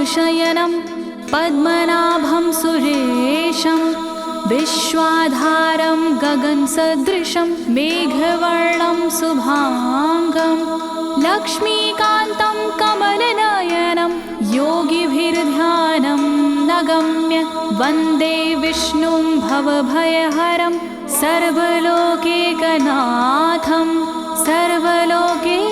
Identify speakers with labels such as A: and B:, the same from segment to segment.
A: शयनं पद्मनाभं सुरेशं विश्वाधारं गगनसदृशं मेघवर्णं शुभांगं लक्ष्मीकान्तं कमलनयनं योगिभिर्ध्यानं नगम्य वन्दे विष्णुं भवभयहरं सर्वलोकैकनाथं सर्वलोकैकनाथम्।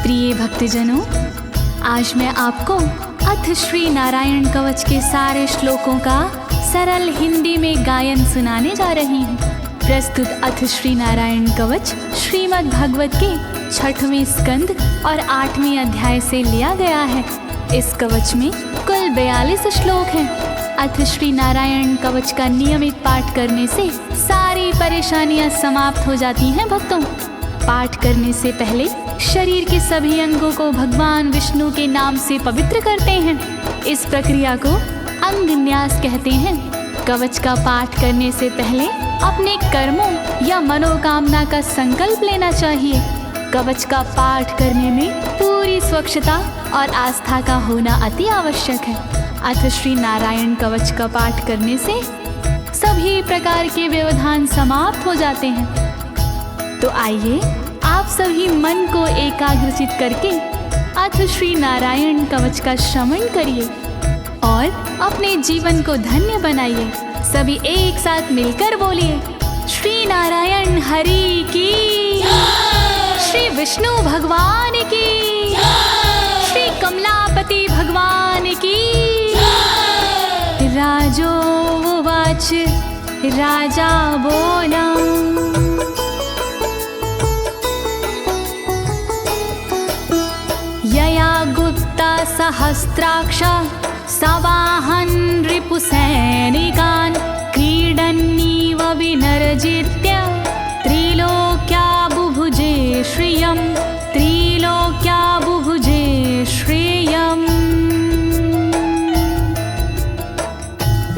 A: प्रिय भक्तजनों, आज मैं आपको अथ श्री नारायण कवच के सारे श्लोकों का सरल हिंदी में गायन सुनाने जा रही हूँ। प्रस्तुत अथ श्री नारायण कवच श्रीमद् भागवत के 6वें स्कंद और 8वें अध्याय से लिया गया है। इस कवच में कुल 42 श्लोक हैं। अथ श्री नारायण कवच का नियमित पाठ करने से सारी परेशानियां समाप्त हो जाती हैं। भक्तों, पाठ करने से पहले शरीर के सभी अंगों को भगवान विष्णु के नाम से पवित्र करते हैं। इस प्रक्रिया को अंग न्यास कहते हैं। कवच का पाठ करने से पहले अपने कर्मों या मनोकामना का संकल्प लेना चाहिए। कवच का पाठ करने में पूरी स्वच्छता और आस्था का होना अति आवश्यक है। अथ श्री नारायण कवच का पाठ करने से सभी प्रकार के व्यवधान समाप्त हो जाते हैं। तो आइए आप सभी मन को एकाग्रचित करके अथ श्री नारायण कवच का श्रवण करिए और अपने जीवन को धन्य बनाइए। सभी एक साथ मिलकर बोलिए, श्री नारायण हरि की, श्री विष्णु भगवान की, श्री कमलापति भगवान की। राजोवाच, राजा बोला, यया गुप्ता सहस्राक्ष सवाहन रिपुसैनिकान् क्रीडन्नीव विनर्जित्य त्रिलोक्या बुभुजे श्रियं, त्रिलोक्या बुभुजे श्रियम्।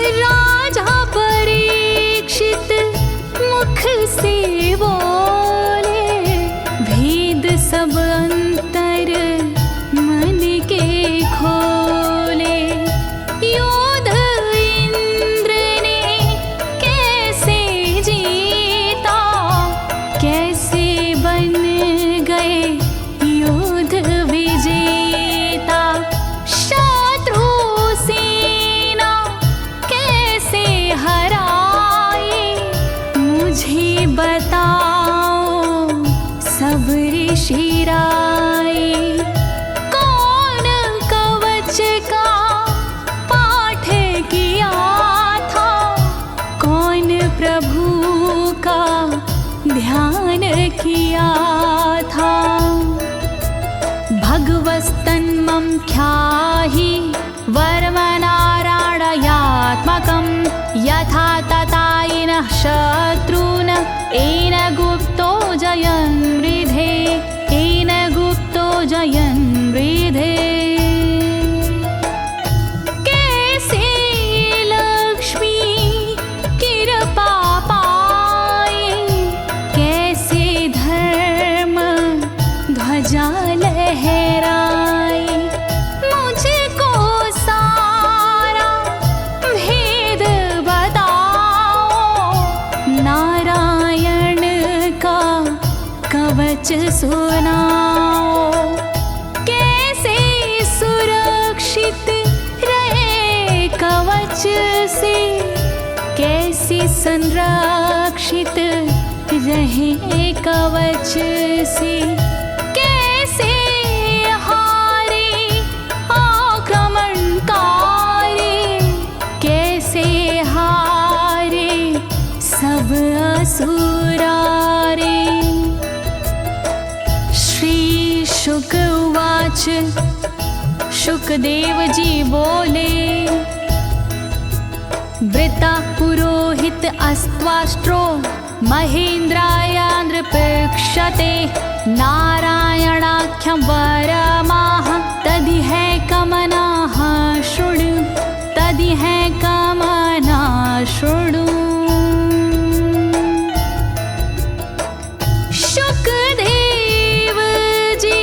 A: राजा परीक्षित मुख से बोले, भेद सब अंतर मन के खोले। योद्ध इंद्र ने कैसे जीता, कैसे बन गए योद्ध विजेता। शत्रु सेना कैसे हराए, मुझे बताओ सब ऋषि राय। कौन कवच का पाठ किया था, कौन प्रभु का ध्यान किया था। भगवस्तन्मं ख्याहि वर्मनारायणात्मकं यथा तथा येन शत्रून् येन गुप्तो जयन् मृधे, येन गुप्तो जयन् मृधे। कैसे लक्ष्मी कृपा पाए, कैसे धर्म ध्वजा लहराए। मुझको सारा भेद बताओ, नारायण का कवच सुनाओ। कैसे सुरक्षित रहे कवच से, कैसे संरक्षित रहे कवच से। कैसे हारे आक्रमणकारी, कैसे हारे सब असुरारे। श्री शुक उवाच, शुकदेव जी बोले, वृता पुरोहित अस्त्वाष्ट्रो महेन्द्राय नृपक्षते नारायणाख्यं वरमाह तदिह कमनाः शृणु तदिह कमना शृणु। शुकदेव जी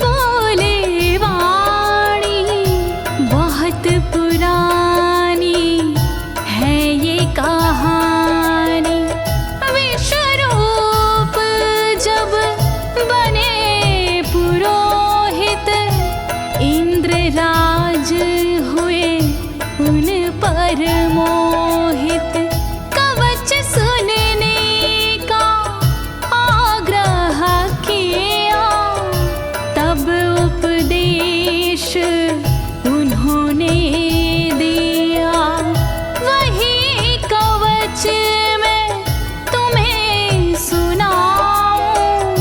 A: बोले वाणी बहुत पुरानी है ये कहानी। विश्वरूप जब बने पुरोहित इंद्रराज हुए उन पर मोहित। कवच सुनने का आग्रह किया तब उपदेश उन्होंने दिया। वही कवच मैं तुम्हें सुनाऊं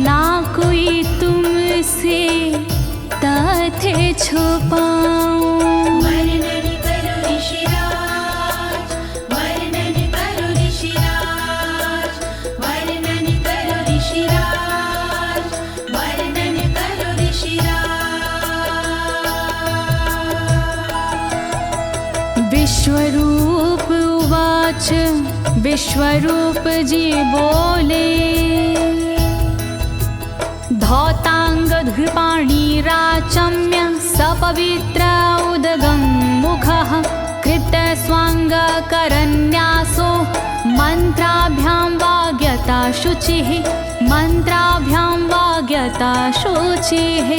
A: ना कोई तुमसे तथ्य छुपाऊं।
B: वर्णन करो ऋषिराज, वर्णन करो ऋषिराज, वर्णन करो ऋषिराज, वर्णन करो ऋषिराज।
A: विश्वरूप उवाच विश्वरूप जी बोले। धौताङ्गधृपाणिराचम्य सपवित्र उदगं मुखः कृतस्वाङ्गकरन्यासो मन्त्राभ्यां वाग्यता शुचिः मन्त्राभ्यां वाग्यता शुचिः।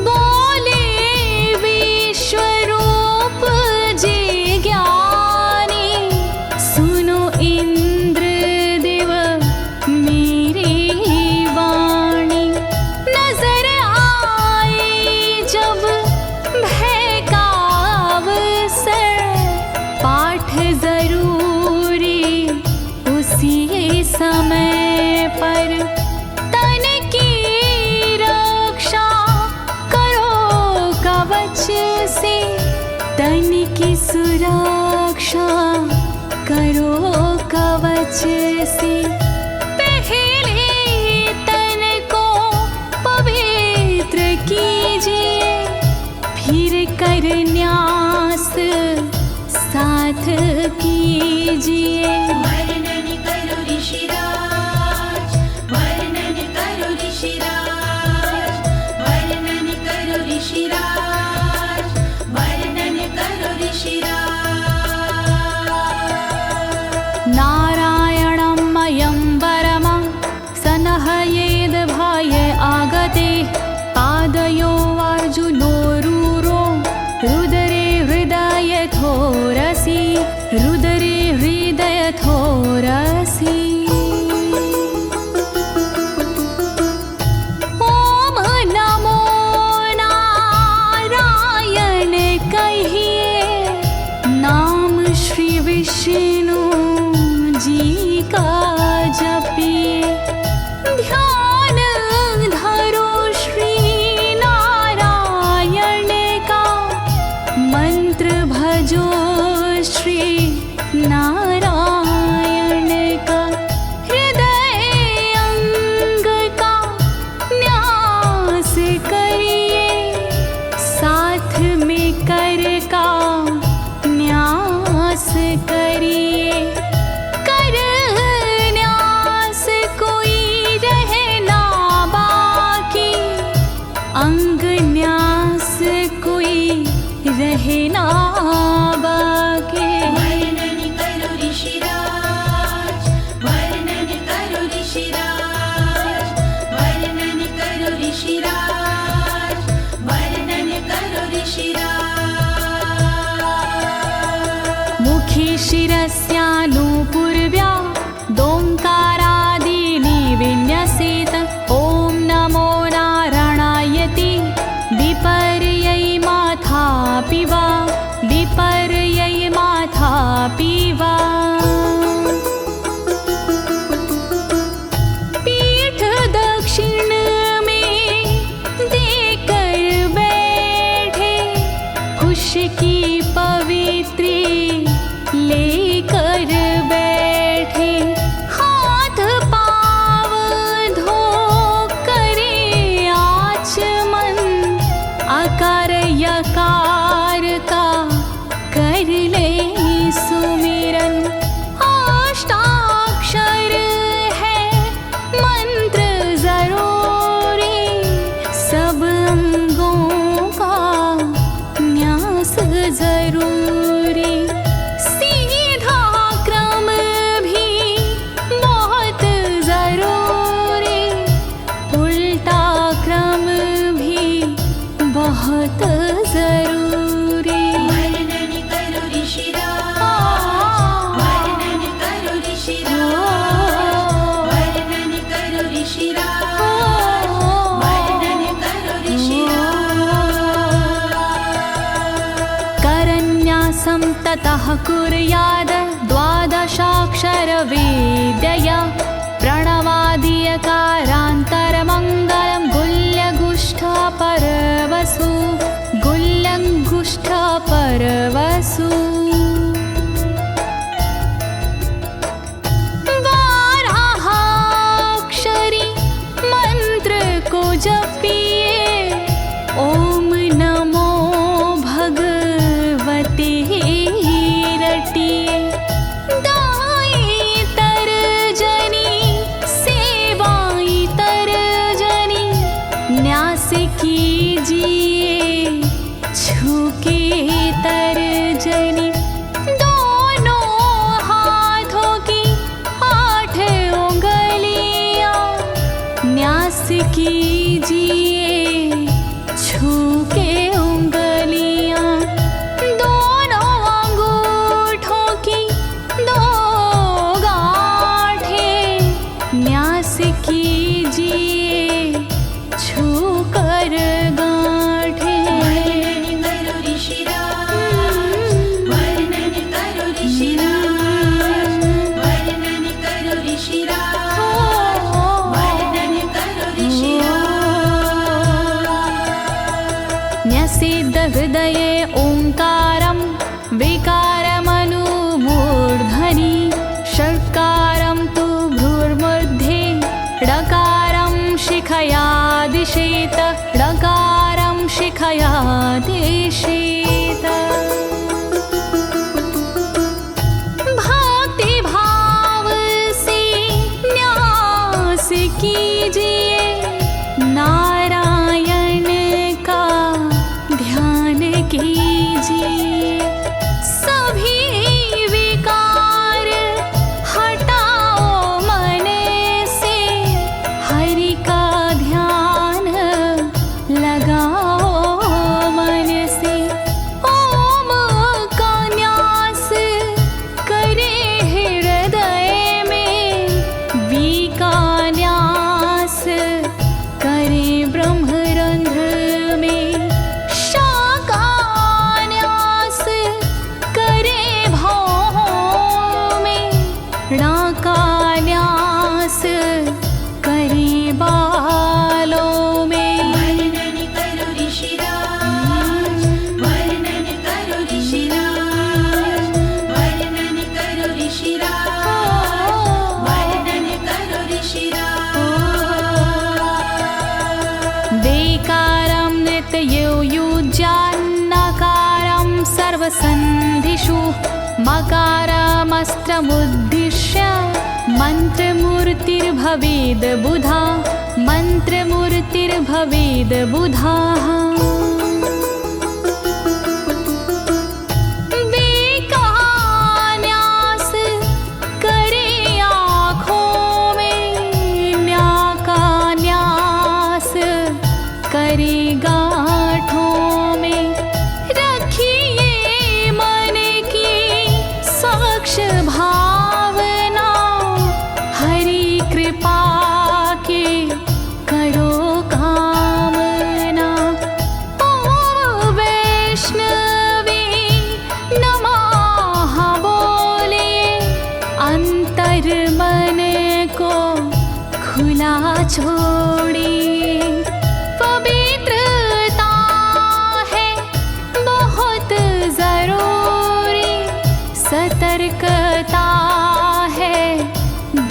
A: बोले विश्वरूप जी ज्ञानी सुनो इंद्रदेव मेरी वाणी। नजर आई जब भय का अवसर पाठ जरूरी उसी समय पर। तन की रक्षा करो कवच से तन की सुरक्षा करो कवच से। पहले तन को पवित्र कीजिए फिर कर न्यास साथ कीजिए।
B: वर्णन करो ऋषिराज, वर्णन करो ऋषिराज, वर्णन करो ऋषिराज, वर्णन करो ऋषिराज।
A: नारायणं मयं वरमं सनहयेद भाये आगते। पादयो अर्जुनोरूरो रुदरे हृदयथोरसि रुदरे हृदयथोरसि। ओम नमो नारायण कहिए नाम श्री विष्णु जी का जपिए। ध्यान धरो श्री नारायण का मंत्र भजो श्री नारायण का। हृदय अंग का न्यास करिए साथ में कर का न्यास करिए। कर न्यास कोई रहना बाकी अंग न्यास कोई रहना बाकी।
B: वर्णन करो ऋषिराज, वर्णन करो ऋषिराज, वर्णन करो ऋषिराज, वर्णन करो ऋषिराज।
A: मुखी शिरस्यानुपूर्व्या दोङ्कारादीनि विन्यसेत। ॐ नमो नारायणेति विपर्यै माथापि वा विपर्यै माथापि वा। पीठ दक्षिण में देकर बैठे खुश की पवित्री लेकर बैठे। ततः कुर्याद द्वादशाक्षरविद्यया प्रणवादियकारान्तरमङ्गलं गुल्यगुष्ठपरवसु गुल्यगुष्ठपरवसु बारहाक्षरी मंत्र को जपिए ओम नमो भगवते रटिए दाई तरजनी सेवाई तरजनी न्यास कीजिए छूके तरजनी दोनों हाथों की 8 उंगलियां न्यास कीजिए छूके उंगलियां दोनों अंगूठों की 2 गांठें न्यास कीजिए छूकर गांठें।
B: वर्णन करो ऋषिराज, वर्णन करो ऋषिराज, वर्णन करो ऋषिराज, वर्णन करो ऋषिराज।
A: न्यसेद हृदये ओंकारं विकारमनुमूर्धनि षट्कारं तु भ्रूर्मध्ये ड़कारं शिखया दिशेत ड़कारं शिखया दिशेत। भक्ति भाव से न्यास कीजिए नारायण का ध्यान कीजिए सभी विकार हटाओ मन से हरि का ध्यान लगाओ मन से ओम का न्यास करे हृदय में वी का न्यास करे ब्रह्मरंध्र में शा का न्यास करे भौहों में णा का न्यास करे बालों में।
B: वर्णन करो ऋषिराज, वर्णन करो ऋषिराज, वर्णन करो ऋषिराज, वर्णन करो ऋषिराज।
A: देकारं नित्ययुज्यान्नकारं सर्वसन्धिषु मकारमस्त्रमुद्दिश्य मन्त्रमूर्तिर्भवेद् बुधा मन्त्रमूर्तिर्भवेद् बुधाः। न्यास करे आँखों में न्या का न्यास करे गांठों में रखिए मन की साक्ष भावना हरि कृपा के करो कामना। ओम वैष्णवे नमः बोले अंतर मन को खुला छोड़िए पवित्रता है बहुत जरूरी सतर्कता है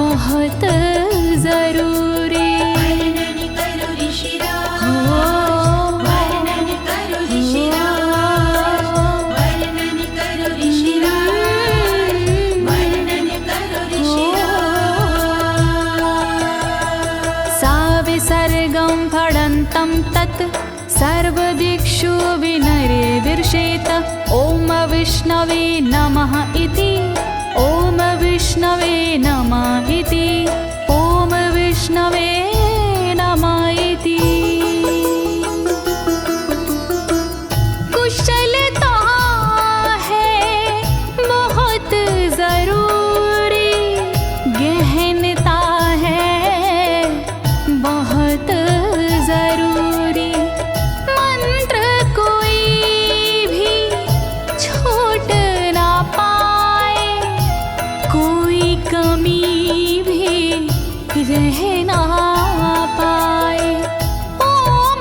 A: बहुत जरूरी।
B: वर्णन करो ऋषिराज, वर्णन करो ऋषिराज, वर्णन करो ऋषिराज, वर्णन करो ऋषिराज।
A: सा विसर्गं फडन्तं तत् सर्वदिक्षु विनिर्दिशेत ओम विष्णवे नमः इति ओम विष्णवे नमः इति ओम विष्णवे नमः इति। कुशलता है बहुत जरूरी गहनता है बहुत जरूरी मंत्र कोई भी छोट ना कह ना पाए। ओम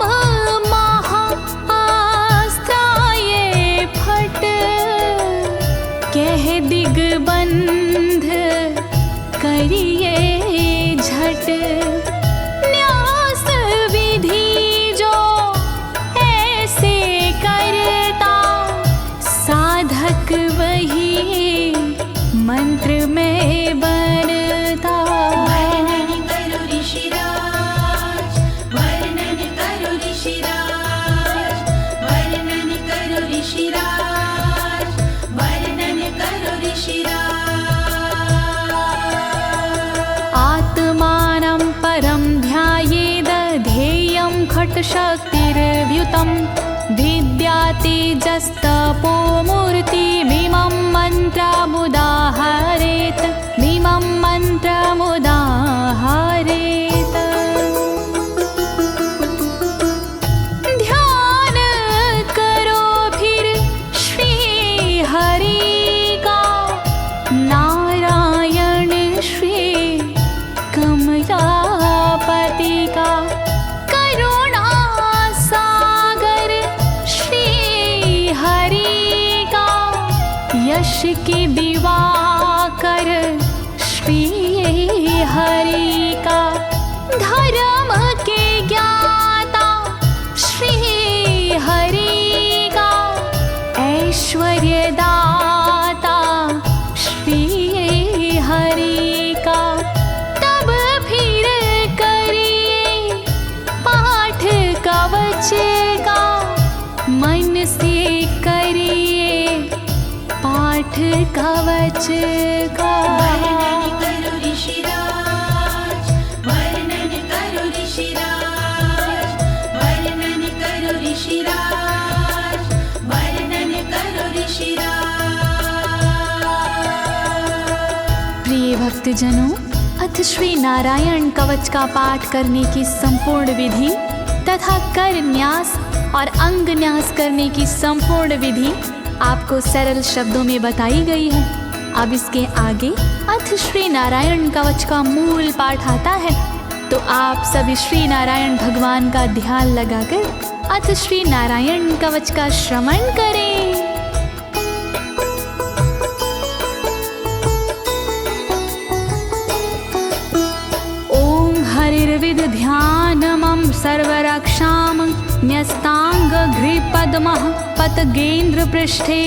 A: महाअस्त्राय फट, कह दिग्बंध करिए झट। न्यास विधि जो ऐसे करता, साधक वही मंत्र में बनता।
B: वर्णन करो ऋषिराज, वर्णन करो ऋषिराज, वर्णन करो ऋषिराज, वर्णन करो ऋषिराज।
A: आत्मानं परं ध्यायेद ध्येयं खट्शक्तिर्व्युतं। विद्या तेजस्तपो मूर्तिमिमं मन्त्रमुदाहरेत्, मिमं मन्त्रमुदाहरेत्। ध्यान करो फिर श्री हरि का, नारायण श्री कमलापति का। करुणा सागर श्री हरि का, यश के दिवाकर श्री हरि का। धर्म के ज्ञाता श्री हरि का, ऐश्वर्य दाता श्री हरि का। तब फिर करिए पाठ कवच का, मन से करिए पाठ कवच का।
B: वर्णन करो ऋषिराज, वर्णन करो ऋषिराज, वर्णन करो ऋषिराज, वर्णन करो ऋषिराज।
A: प्रिय भक्तजनों, अथ श्री नारायण कवच का पाठ करने की संपूर्ण विधि तथा कर न्यास और अंग न्यास करने की संपूर्ण विधि आपको सरल शब्दों में बताई गई है। अब इसके आगे अथ श्री नारायण कवच का मूल पाठ आता है, तो आप सभी श्री नारायण भगवान का ध्यान लगाकर अथ श्री नारायण कवच का श्रवण करें। ओम हरिर्विद ध्यानमं सर्वरक्षां न्यस्ताङ्घ्रिपद्मः पतगेन्द्र पृष्ठे।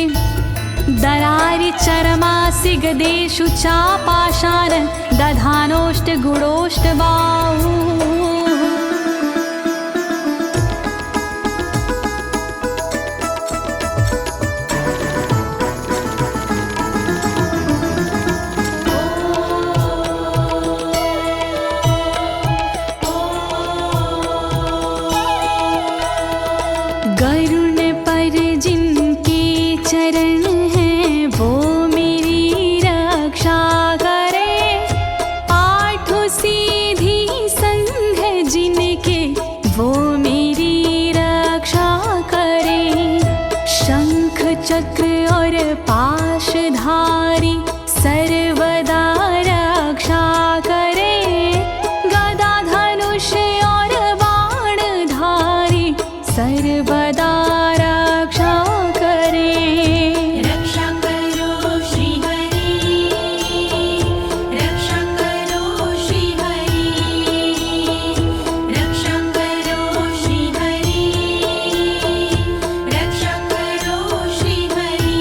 A: दरारि चरमासि गदेषु चापाशान दधानोष्ट गुणोष्ट बाहु। गरुण पर जिनके चरण हैं वो मेरी रक्षा करे। आठ सीधी संग जिनके वो मेरी रक्षा करे। शंख चक्र और पाशधारी सर्वदा रक्षा करे। गदा धनुष और बाणधारी सर्वदा रक्षा करे।
B: रक्षा करो श्री हरि, रक्षा करो श्री हरि, रक्षा करो श्री हरि, रक्षा करो श्री हरि।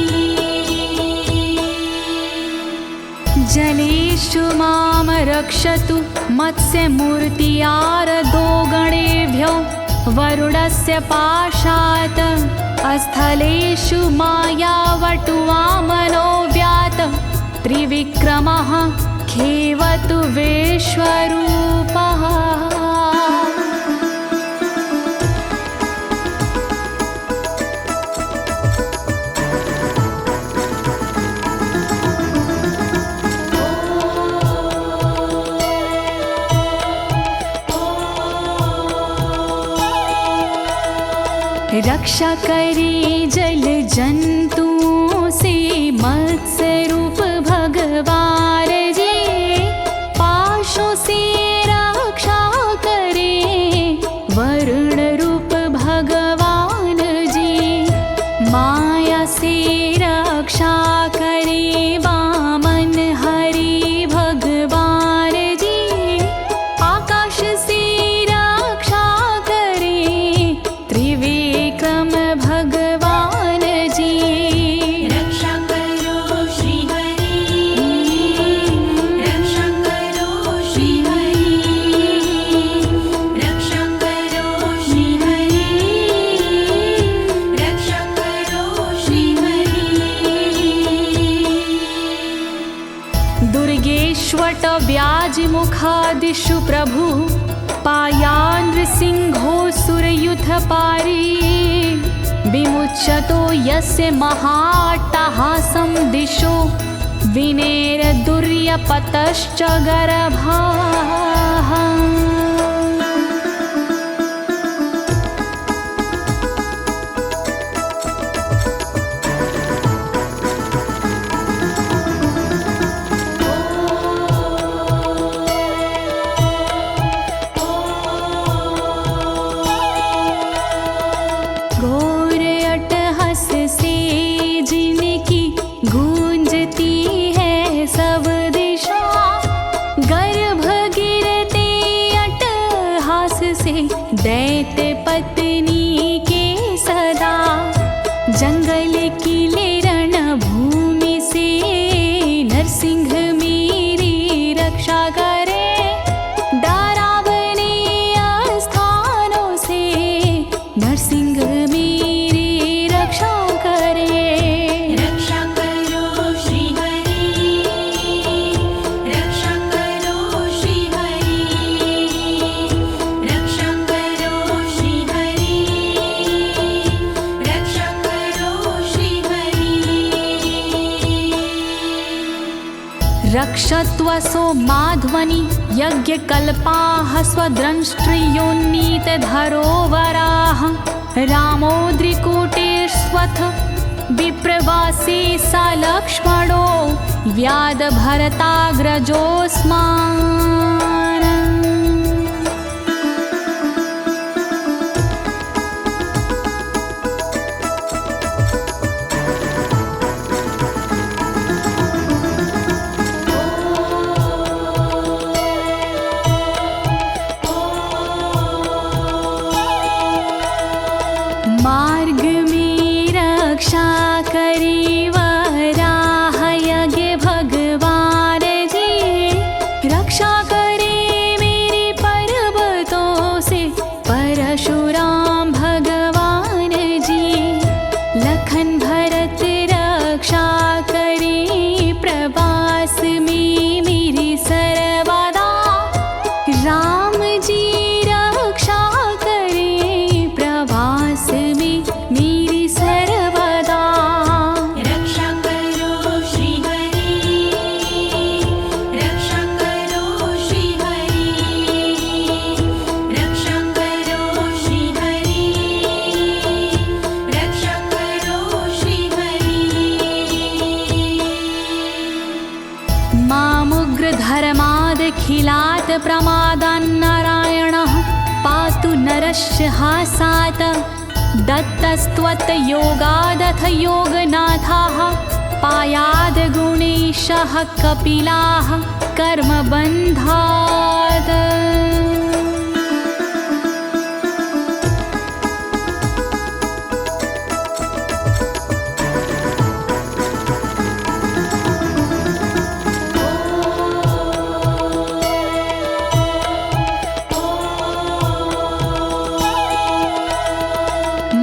A: जलेषु मां रक्षतु मत्स्यमूर्तियारदो गणेभ्यो। वरुणस्य पाशात् स्थलेषु मायावटुवामनो व्यात। त्रिविक्रमः खेवतु विश्वरूपः। रक्षा करे जल जंतुओं से मत्स्य रूप भगवान जी। पाशों से दिशु प्रभु पायानृसिंहोऽसुरयुथपारी विमुच्यतो यस्य महाट्टहासं दिशो विनेरदुर्यपतश्च गर्भाः। दैत्य पत्नी के सदा जंगल किले रणभूमि से नरसिंह मेरी रक्षा करे। डरावने स्थानों से नरसिंह मेरी रक्षा करे।
B: रक्षा करो श्री हरि, रक्षा करो श्री हरि, रक्षा करो श्री हरि, रक्षा करो श्री हरि।
A: रक्षत्वसो माध्वनि यज्ञकल्पाः स्वद्रंष्ट्रियोन्नीतधरोवराः रामोद्रिकूटेष्वथ विप्रवासी स लक्ष्मणो व्याधभरताग्रजोऽस्मान्। मार्ग में रक्षा करी वराह यज्ञ भगवान जी, रक्षा करे मेरे पर्वतों से परशुराम भगवान जी। लखन भरत रक्षा करे प्रवास में मेरी सर्वदा, राम जी रक्षा करे प्रवास में मेरी सर्वदा।
B: रक्षा करो श्री हरि, रक्षा करो श्री हरि, रक्षा करो श्री हरि, रक्षा करो श्री हरि।
A: मामुग्रधर्मादखिलात् प्रमादान्नारायणः पातु नरस्य हासात्। दत्तस्त्वत्योगादथ योगनाथाः पायाद् गुणेशः कपिलाः कर्मबन्धात्।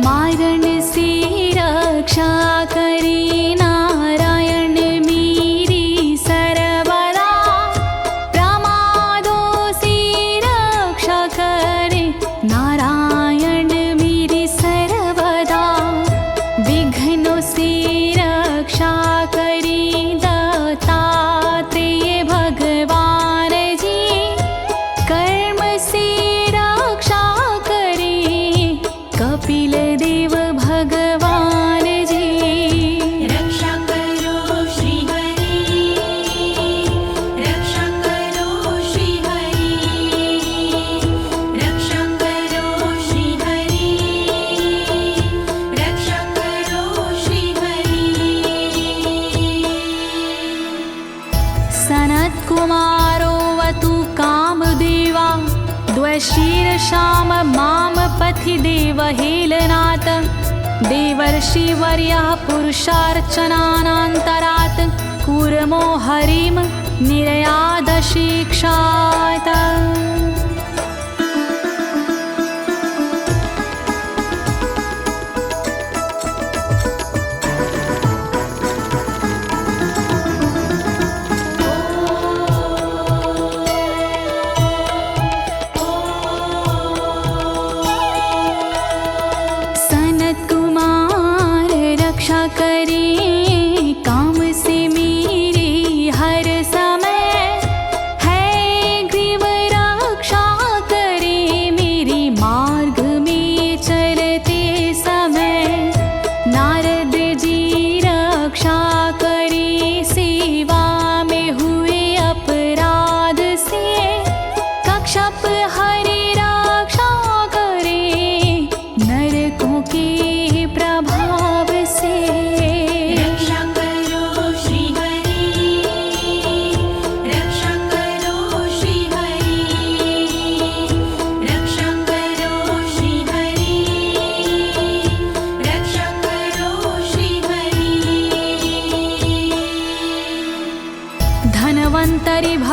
A: मारण से रक्षा करे नारायण मेरी सर्वदा, प्रमादों से रक्षा करे नारायण मेरी सर्वदा। विघ्नों से रक्षा करे दत्तात्रेय भगवान जी, कर्म से रक्षा करे कपिल देव भगवान जी।
B: रक्षा करो श्री हरि, रक्षा करो श्री हरि, रक्षा करो श्री हरि, रक्षा करो श्री हरि।
A: सनत्कुमारोऽवतु कामदेवा द्वशीर्षाम माम पथि देवहेलनात्। देवर्षिवर्यः पुरुषार्चनानन्तरात् कूर्मो हरिं निर्यादशिक्षात्।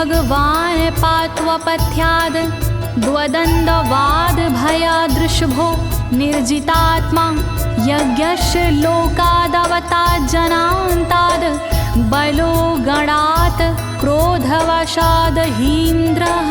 A: भगवान् पात्वपथ्याद् द्वदण्डवाद भयादृशभो निर्जितात्मा यज्ञस्य लोकादवतात् जनान्ताद् बलो गणात् क्रोधवशाद् हीन्द्रः।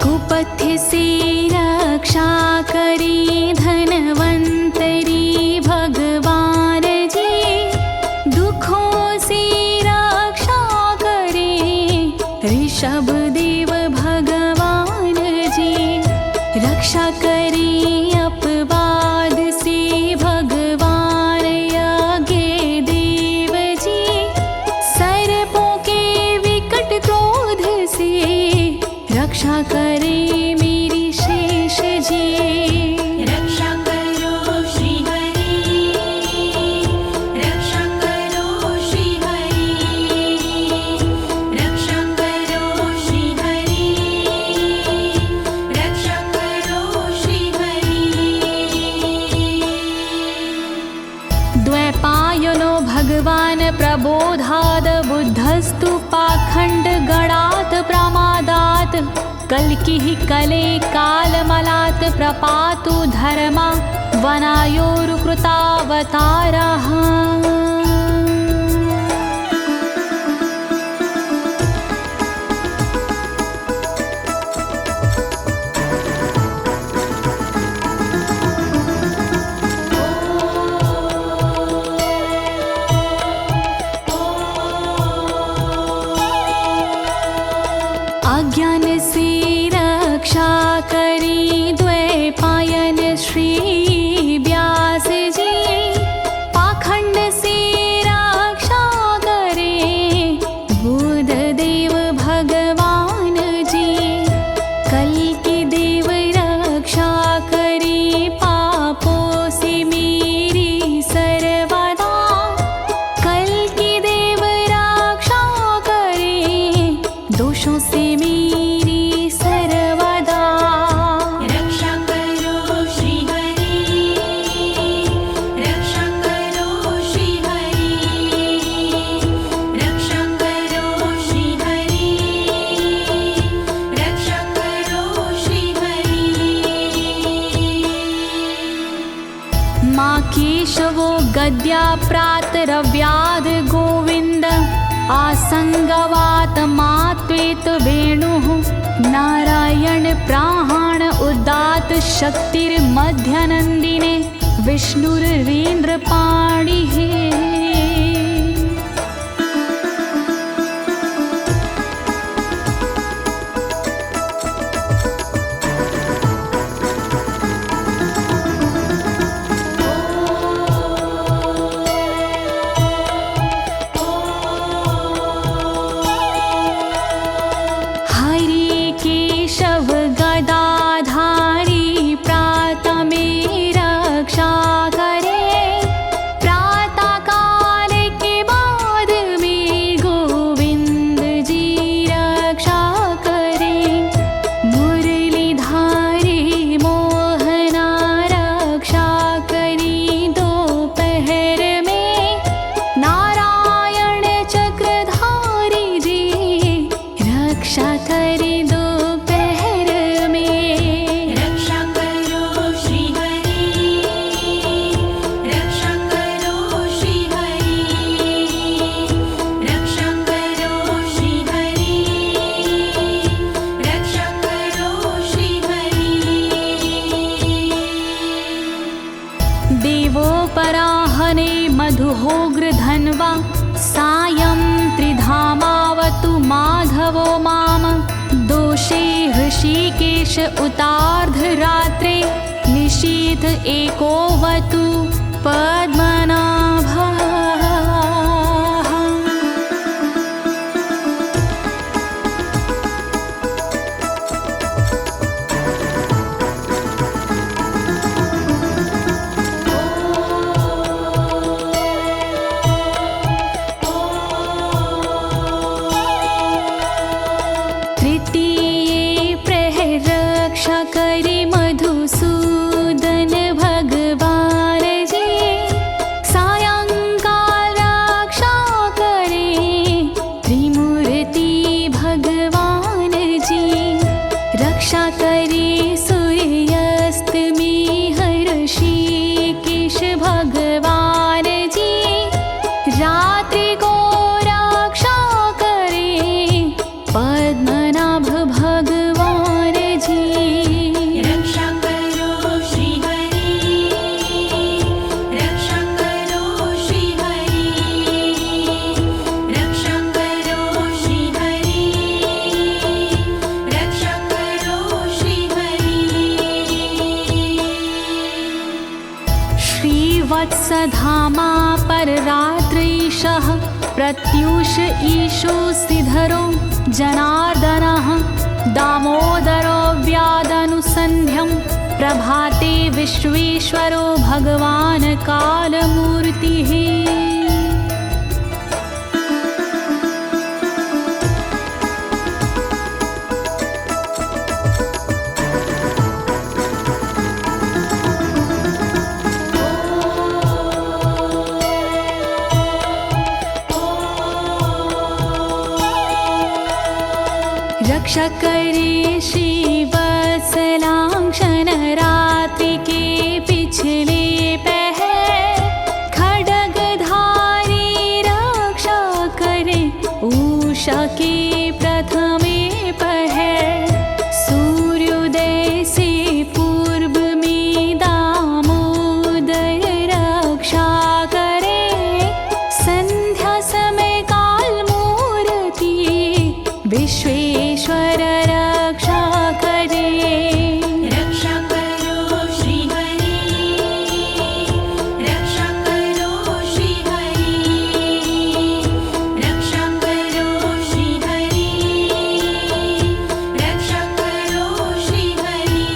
A: कुपथ्य से रक्षा करी धनवंतरी भगवान जी, दुखों से रक्षा करे ऋषभ देव भगवान जी। रक्षा करे अपवाद से भगवान यज्ञ देव जी, सर्पों के विकट क्रोध से रक्षा करे मेरी शेष जी।
B: रक्षा करो श्री हरि, रक्षा करो श्री हरि, रक्षा करो श्री हरि, रक्षा करो श्री हरि।
A: द्वैपायनो भगवान् प्रबोधाद् बुद्धस्तु पाखण्ड गणात् प्रमादात् कल्किः कले कालमलात् प्रपातु धर्मा वनायोरुकृतावतारः। अज्ञान से रक्षा करी द्वैपायन श्री व्यास जी, पाखंड से रक्षा करे बुध देव भगवान जी। कल्कि देव रक्षा करी पापों से मेरी सर्वदा, कल्कि देव रक्षा करे दोषों से मेरी सर्वदा।
B: रक्षा करो श्री हरि, रक्षा करो श्री हरि, रक्षा करो श्री हरि, रक्षा करो श्री हरि।
A: माँ केशवो गद्या प्रातरव्याद गोविन्द, आसंगवात मात्वेत वेणुः नारायण प्राण उदात शक्तिर्मध्यनन्दिने विष्णुरेन्द्रपाणिः। हरि केशव गदाधारी प्रातमे रक्षा करे, प्रातः काल के बाद में गोविंद जी रक्षा करे। मुरलीधारी मोहना रक्षा करी दोपहर में, नारायण चक्रधारी जी रक्षा करे दोपहर में।
B: रक्षा करो श्री हरि, रक्षा करो श्री हरि, रक्षा करो श्री हरि, रक्षा करो श्री हरि।
A: देवोपराहने मधुहोग्र धन्वा, सायं त्रिधामावतु माधवो माम। दोषे ऋषिकेश उतार्धरात्रे, निशीथ एकोवतु पद्मनाभः। धामा पर रात्रीशः प्रत्यूष ईशो सिधरो जनार्दनः दामोदरो व्यादनुसन्ध्यं प्रभाते विश्वेश्वरो भगवान् कालमूर्तिः। रक्षा करे श्रीवत्सलांक्षण रात्रि के पिछले पहर खड्गधारी रक्षा करे उषा के प्रथमे पहर सूर्योदय से पूर्व में दामोदर रक्षा करे संध्या समय काल मूर्ति विश्वेश्वर रक्षा करे।
B: रक्षा करो श्री हरि, रक्षा करो श्री हरि, रक्षा करो श्री हरि, रक्षा करो श्री हरि।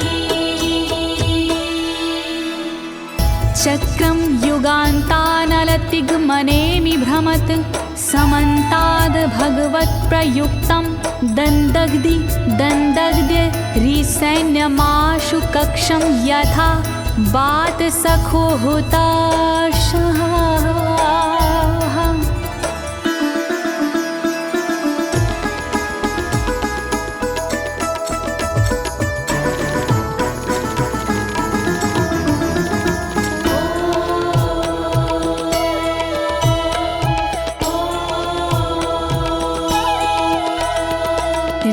A: चक्रं युगान्तानलतिग्मनेमि भ्रमत् समन्ताद् भगवत्प्रयुक्तं दन्दग्ध्य रिसैन्यमाशु कक्षं यथा वातसखो हुताशः।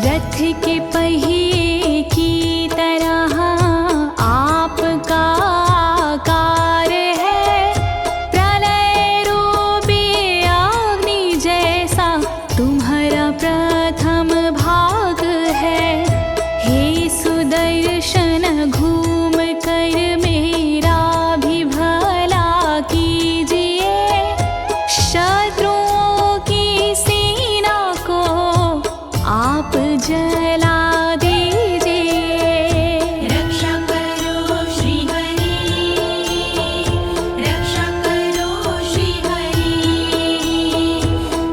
A: रथ के पहिए की तरह आपका आकार है, प्रलय रूपी अग्नि जैसा तुम्हारा प्रथम भाग है। हे सुदर्शन घूम कर मेरा भी भला कीजिए, शत्रुओं की सेना को आप जला दीजिए।
B: रक्षा करो श्री हरि, रक्षा करो श्री हरि,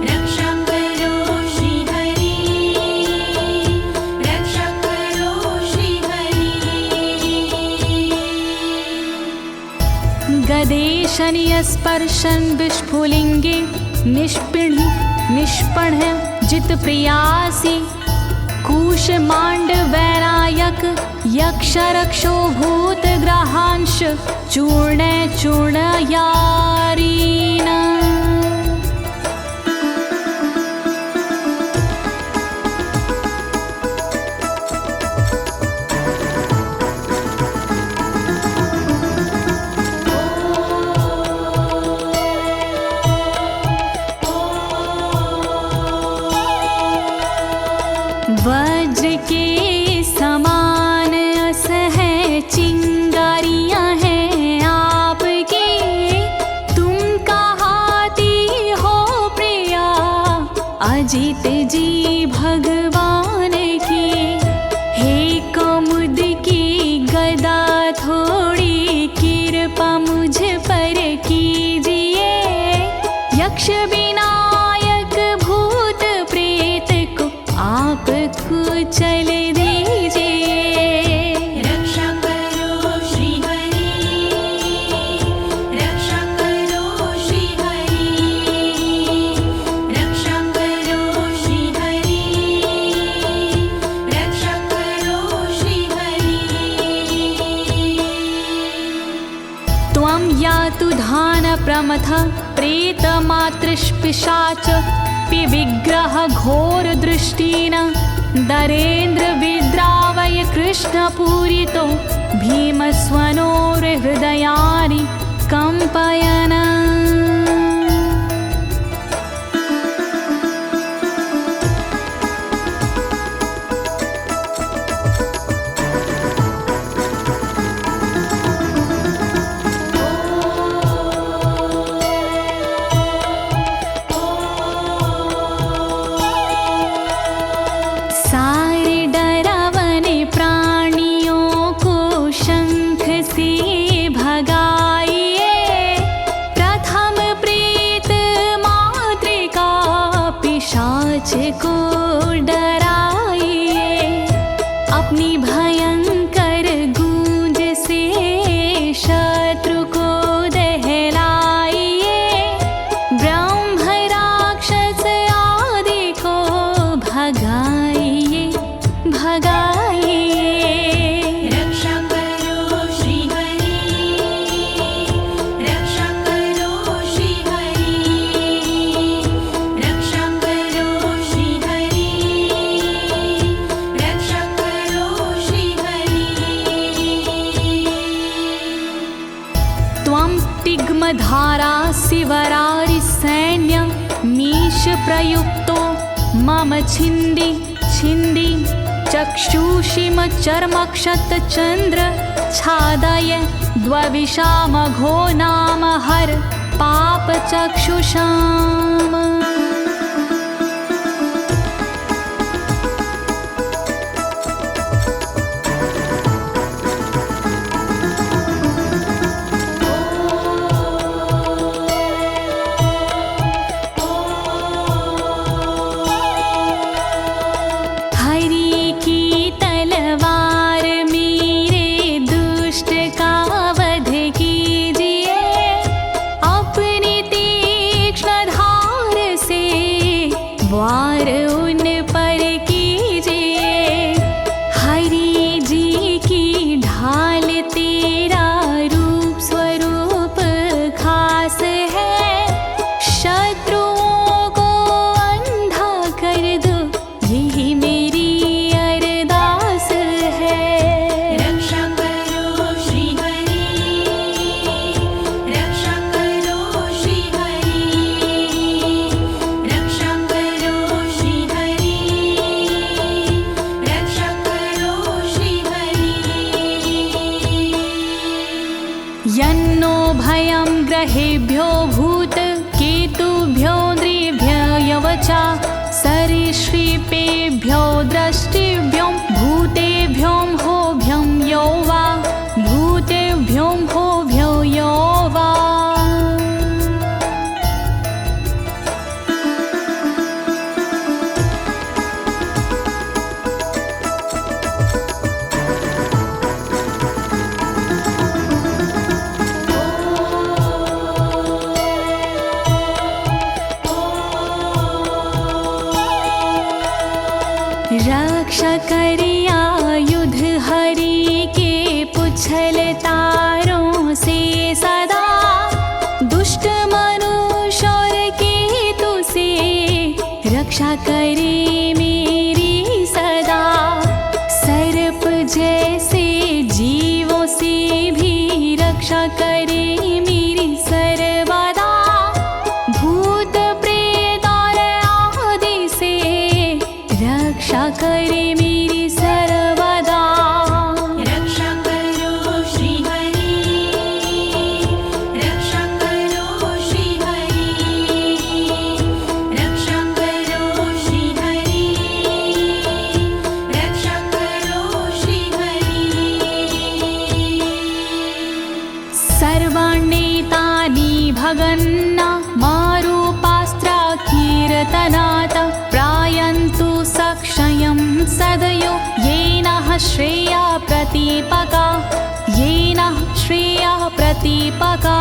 B: रक्षा करो श्री हरि, रक्षा करो श्री हरि।
A: गदेशनीय स्पर्शन विस्फुलिंगे निष्पण जित प्रियासी कुश मांड वैरायक यक्ष रक्षो भूत ग्रहांश चूर्ण यारीना। वज्र के समान असह चिंगारियां हैं आपकी, तुम कहाती हो प्रिया अजित जी भगवान की। हे कमुद की गदा थोड़ी कृपा मुझ पर कीजिए, यक्ष विनायक भूत प्रेत को आप कुचल दीजिए।
B: रक्षा करो श्री हरि, रक्षा करो श्री हरि, रक्षा करो श्री हरि, रक्षा करो श्री हरि।
A: त्वं यातु धान प्रमथ प्रेत मातृपिशाच विग्रह घोर दृष्टिन दरेन्द्र विद्रावय कृष्ण पूरितो भीमस्वनोर हृदयानि कंपयन। भगाइए भगाइए।
B: रक्षा करो श्री हरि, रक्षा करो श्री हरि, रक्षा करो श्री हरि, रक्षा करो श्री हरि।
A: त्वं तिग्मधारा शिवरारि सैन्य मीश प्रयुक्तो मम छिन्दी छिन्दी चक्षुषीम चर्मक्षतचन्द्र छादय द्वविषामघो नाम हर पापचक्षुषाम्। वार उन पर कीजिए, हरि जी की ढाल तेरा रूप स्वरूप खास है, शत्रुओं को अंधा कर दो यही मेरी अरदास है।
B: रक्षा करो श्री हरि, रक्षा करो श्री हरि, रक्षा करो श्री हरि, रक्षा करो श्री हरि।
A: यन्नो भयं ग्रहेभ्यो भूत केतुभ्यो नृभ्ययवचा सरीसृपेभ्यो दृष्टिभ्यो भूतेभ्यो होभ्यं यो वा भूतेभ्यो होभ्यो यो वा। रक्षा करिया युद्ध हरि के पुछल तारों से सदा, दुष्ट मनुष्य और केतु से रक्षा करे मेरी सदा। सर्प जैसे जीवों से भी रक्षा करे मेरी सर्वदा, भूत प्रेत और आदि से रक्षा करे मेरी सर्वदा।
B: रक्षा करो श्री हरि, रक्षा करो श्री हरि, रक्षा करो श्री हरि, रक्षा करो श्री हरि।
A: सर्वाण्येतानि भगन्ना मारूपास्त्रा कीर्तनात् प्रायन्तु सक्षयं सदयो येन श्रेया प्रतीपका, येन श्रेया प्रतीपका।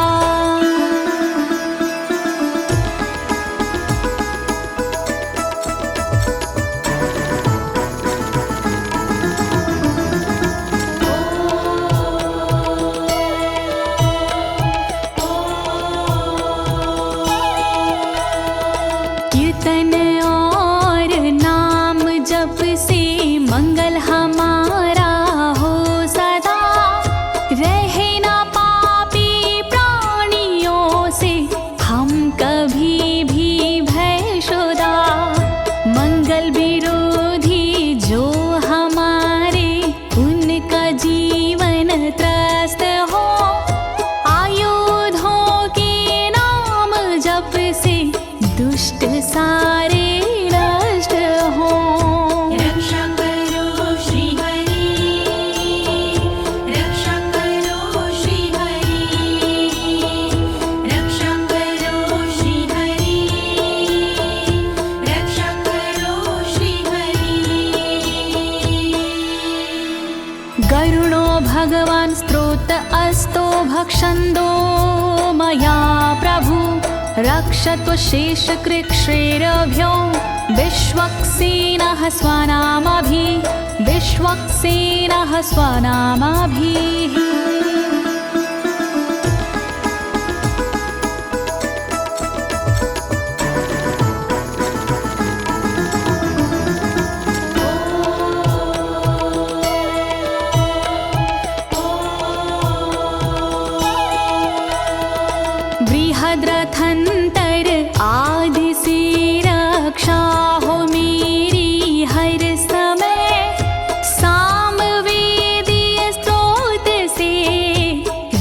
A: कीर्तन और नाम जप से मंगल हमारा हो सदा, रहे ना पापी प्राणियों से हम कभी भी भयशुदा। मंगल विरोधी जो हमारे उनका जीवन त्रस्त हो, आयुधों के नाम जप से दुष्ट सारे नष्ट हो।
B: रक्षा करो श्री हरि, रक्षा करो श्री हरि, रक्षा करो श्री हरि, रक्षा करो श्री हरि।
A: गरुणो भगवान् स्तोत्र अस्तो भक्षन्दो मया प्रभु, रक्षत्व शेषकृच्छ्रेरभ्यो विश्वक्सेनः स्वनामभिः बृहद्रथंतर आदि से रक्षा हो मेरी हर समय, सामवेदीय स्रोत से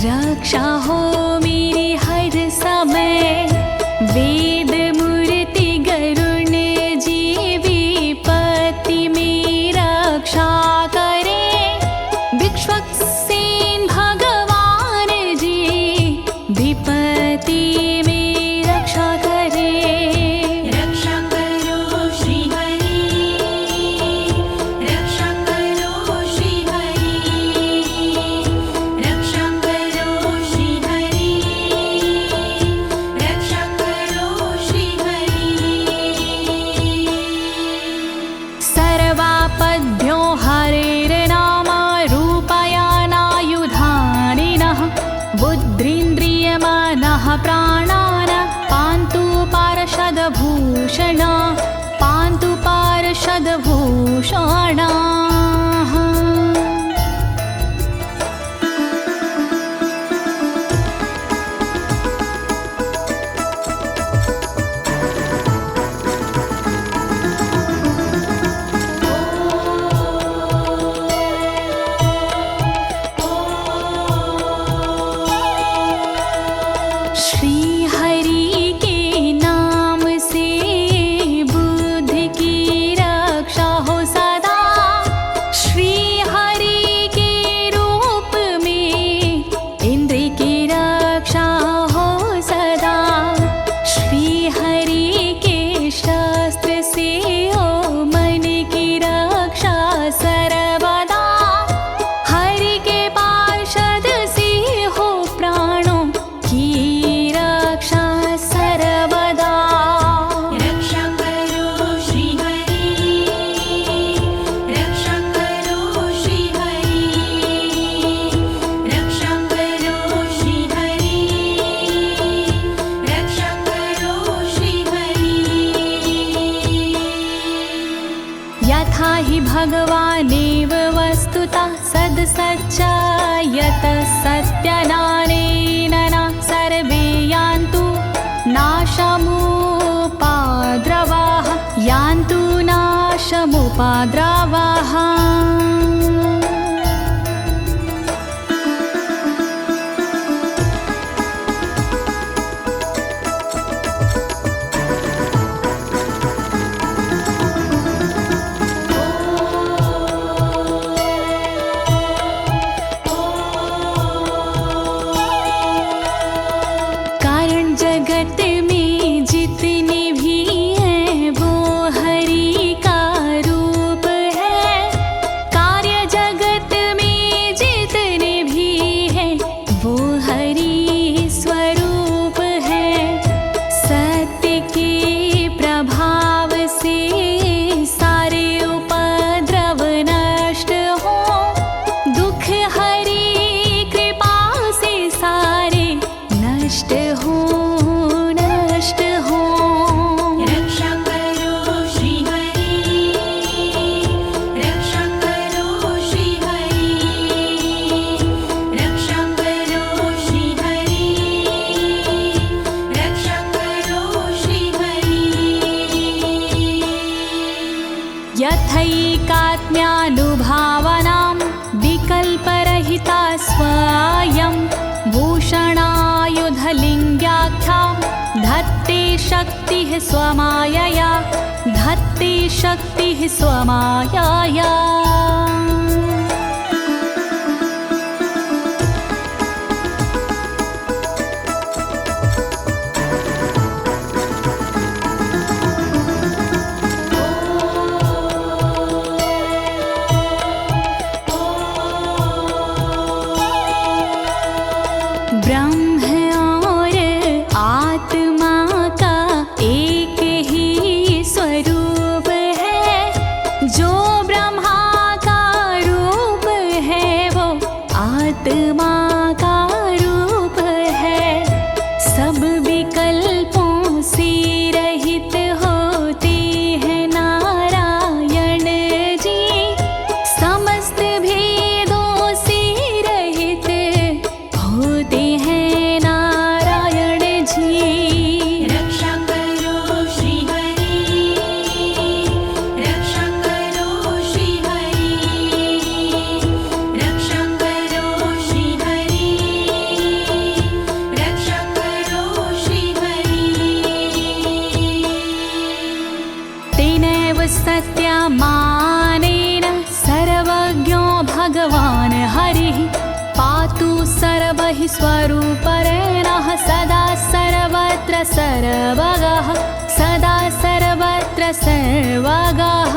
A: रक्षा हो मेरी हर समय। वेद मूर्ति गरुण जी विपत्ति में रक्षा करे, विश्वक्सेन भगवान जी विपत्ति में रक्षा करे।
B: रक्षा करो श्री हरि, रक्षा करो श्री हरि, रक्षा करो श्री हरि, रक्षा करो श्री हरि।
A: सर्वापद्भ्यो हरेर्नाम रूपयानायुधानिनः, बुद्धिन्द्रियमनः प्राणान् पान्तु पार्षदभूषण, पान्तु पार्षदभूषणाः। श्री हरि के नाम से बुद्धि की रक्षा हो सदा, श्री हरि के रूप में इंद्रिय की रक्षा हो सदा, श्री हरि के शस्त्र से हो मन की रक्षा सर्वदा, हरि के पार्षद से हो प्राणों की रक्षा सर्वदा।
B: रक्षा करो श्री हरि, रक्षा करो श्री हरि, रक्षा करो श्री हरि, रक्षा करो श्री हरि।
A: यथा हि भगवानेव वस्तुतः सद्सच्चायतः सत्यनानेन न सर्वे यान्तु नाशमुपाद्रवाः, यान्तु नाशमुपाद्रवाः। कारण जगत में जितने भी हैं वो हरि का रूप है, कार्य जगत में जितने भी हैं वो हरि स्वरूप है। सत्य के प्रभाव से सारे उपद्रव नष्ट हो, दुख हरि कृपा से सारे नष्ट हो, नष्ट हो।
B: रक्षा करो श्री हरि, रक्षा करो श्री हरि, रक्षा करो श्री हरि, रक्षा करो श्री हरि।
A: यथैकात्म्यानुभावनां विकल्परहिता स्वयं भूषणायुधलिङ्ग्याख्या, धत्ते शक्तिः स्वमायया, धत्ते शक्तिः स्वमायया। ब्रह्म और आत्मा का एक ही स्वरूप मानेन सर्वज्ञो भगवान् हरिः पातु सर्वैः स्वरूपेण सदा सर्वत्र सर्वगः सदा सर्वत्र सर्वगः।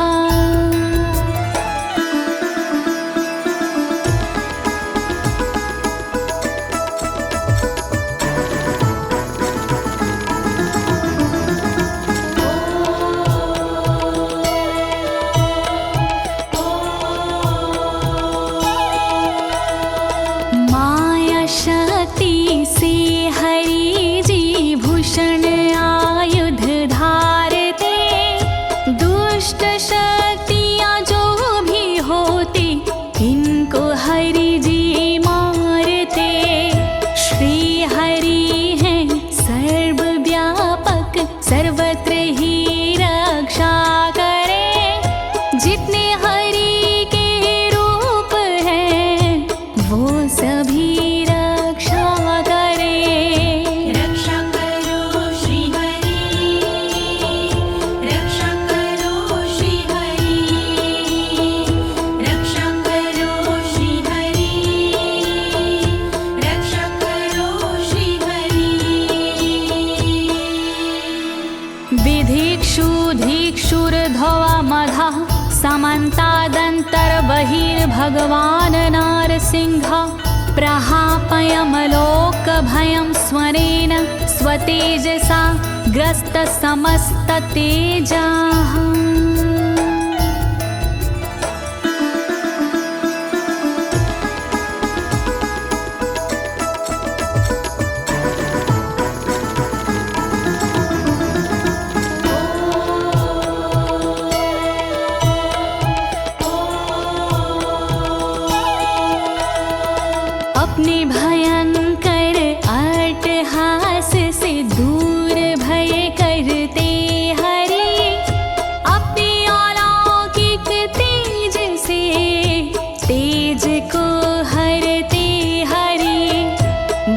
A: समन्तादन्तर्बहिर्भगवान् नारसिंहः प्रहापयमलोकभयं स्वरेण स्वतेजसा ग्रस्तसमस्ततेजाः। अपने भयंकर अट्टहास से दूर भय करते हरि अपने अलौकिक तेज से तेज को हरते हरि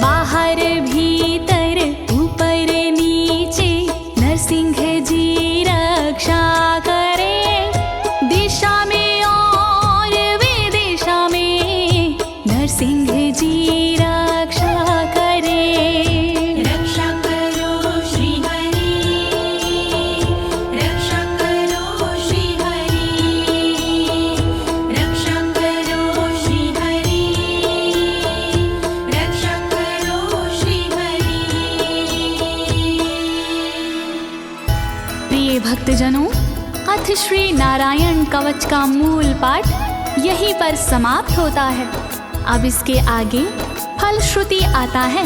A: बाहर भीतर ऊपर नीचे नरसिंह जी रक्षा करे दिशा में और विदिशा में नरसिंह जी रक्षा करे।
B: रक्षा करो श्री हरि रक्षा करो श्री हरि रक्षा करो श्री हरि रक्षा करो श्री हरि।
A: प्रिय भक्तजनों, अथ श्री नारायण कवच का मूल पाठ यहीं पर समाप्त होता है। अब इसके आगे फलश्रुति आता है।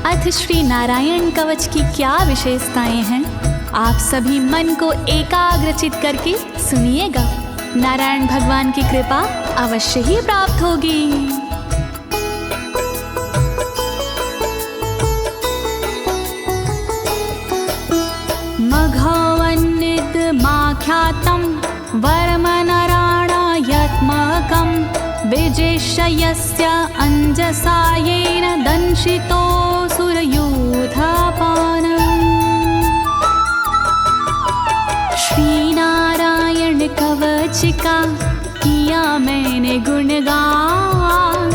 A: अथ श्री नारायण कवच की क्या विशेषताएं हैं, आप सभी मन को एकाग्रचित करके सुनिएगा। नारायण भगवान की कृपा अवश्य ही प्राप्त होगी। मघवन्नित माख्यातं वर्मनराणायत्मकं विजेशयस्य अंजसायेन दंशितोऽसुरयूथपानम्। श्री नारायण कवच का किया मैंने गुणगान,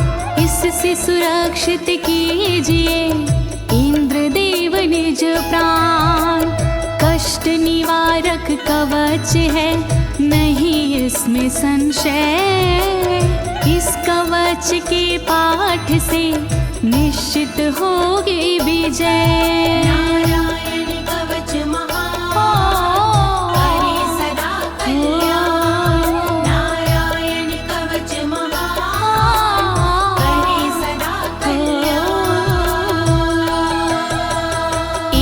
A: इससे सुरक्षित कीजिए इंद्रदेव निज प्राण। कष्ट निवारक कवच है नहीं इसमें संशय, इस कवच के पाठ से निश्चित होगी विजय।
B: नारायण कवच महान करे सदा कल्याण नारायण कवच महान करे सदा कल्याण।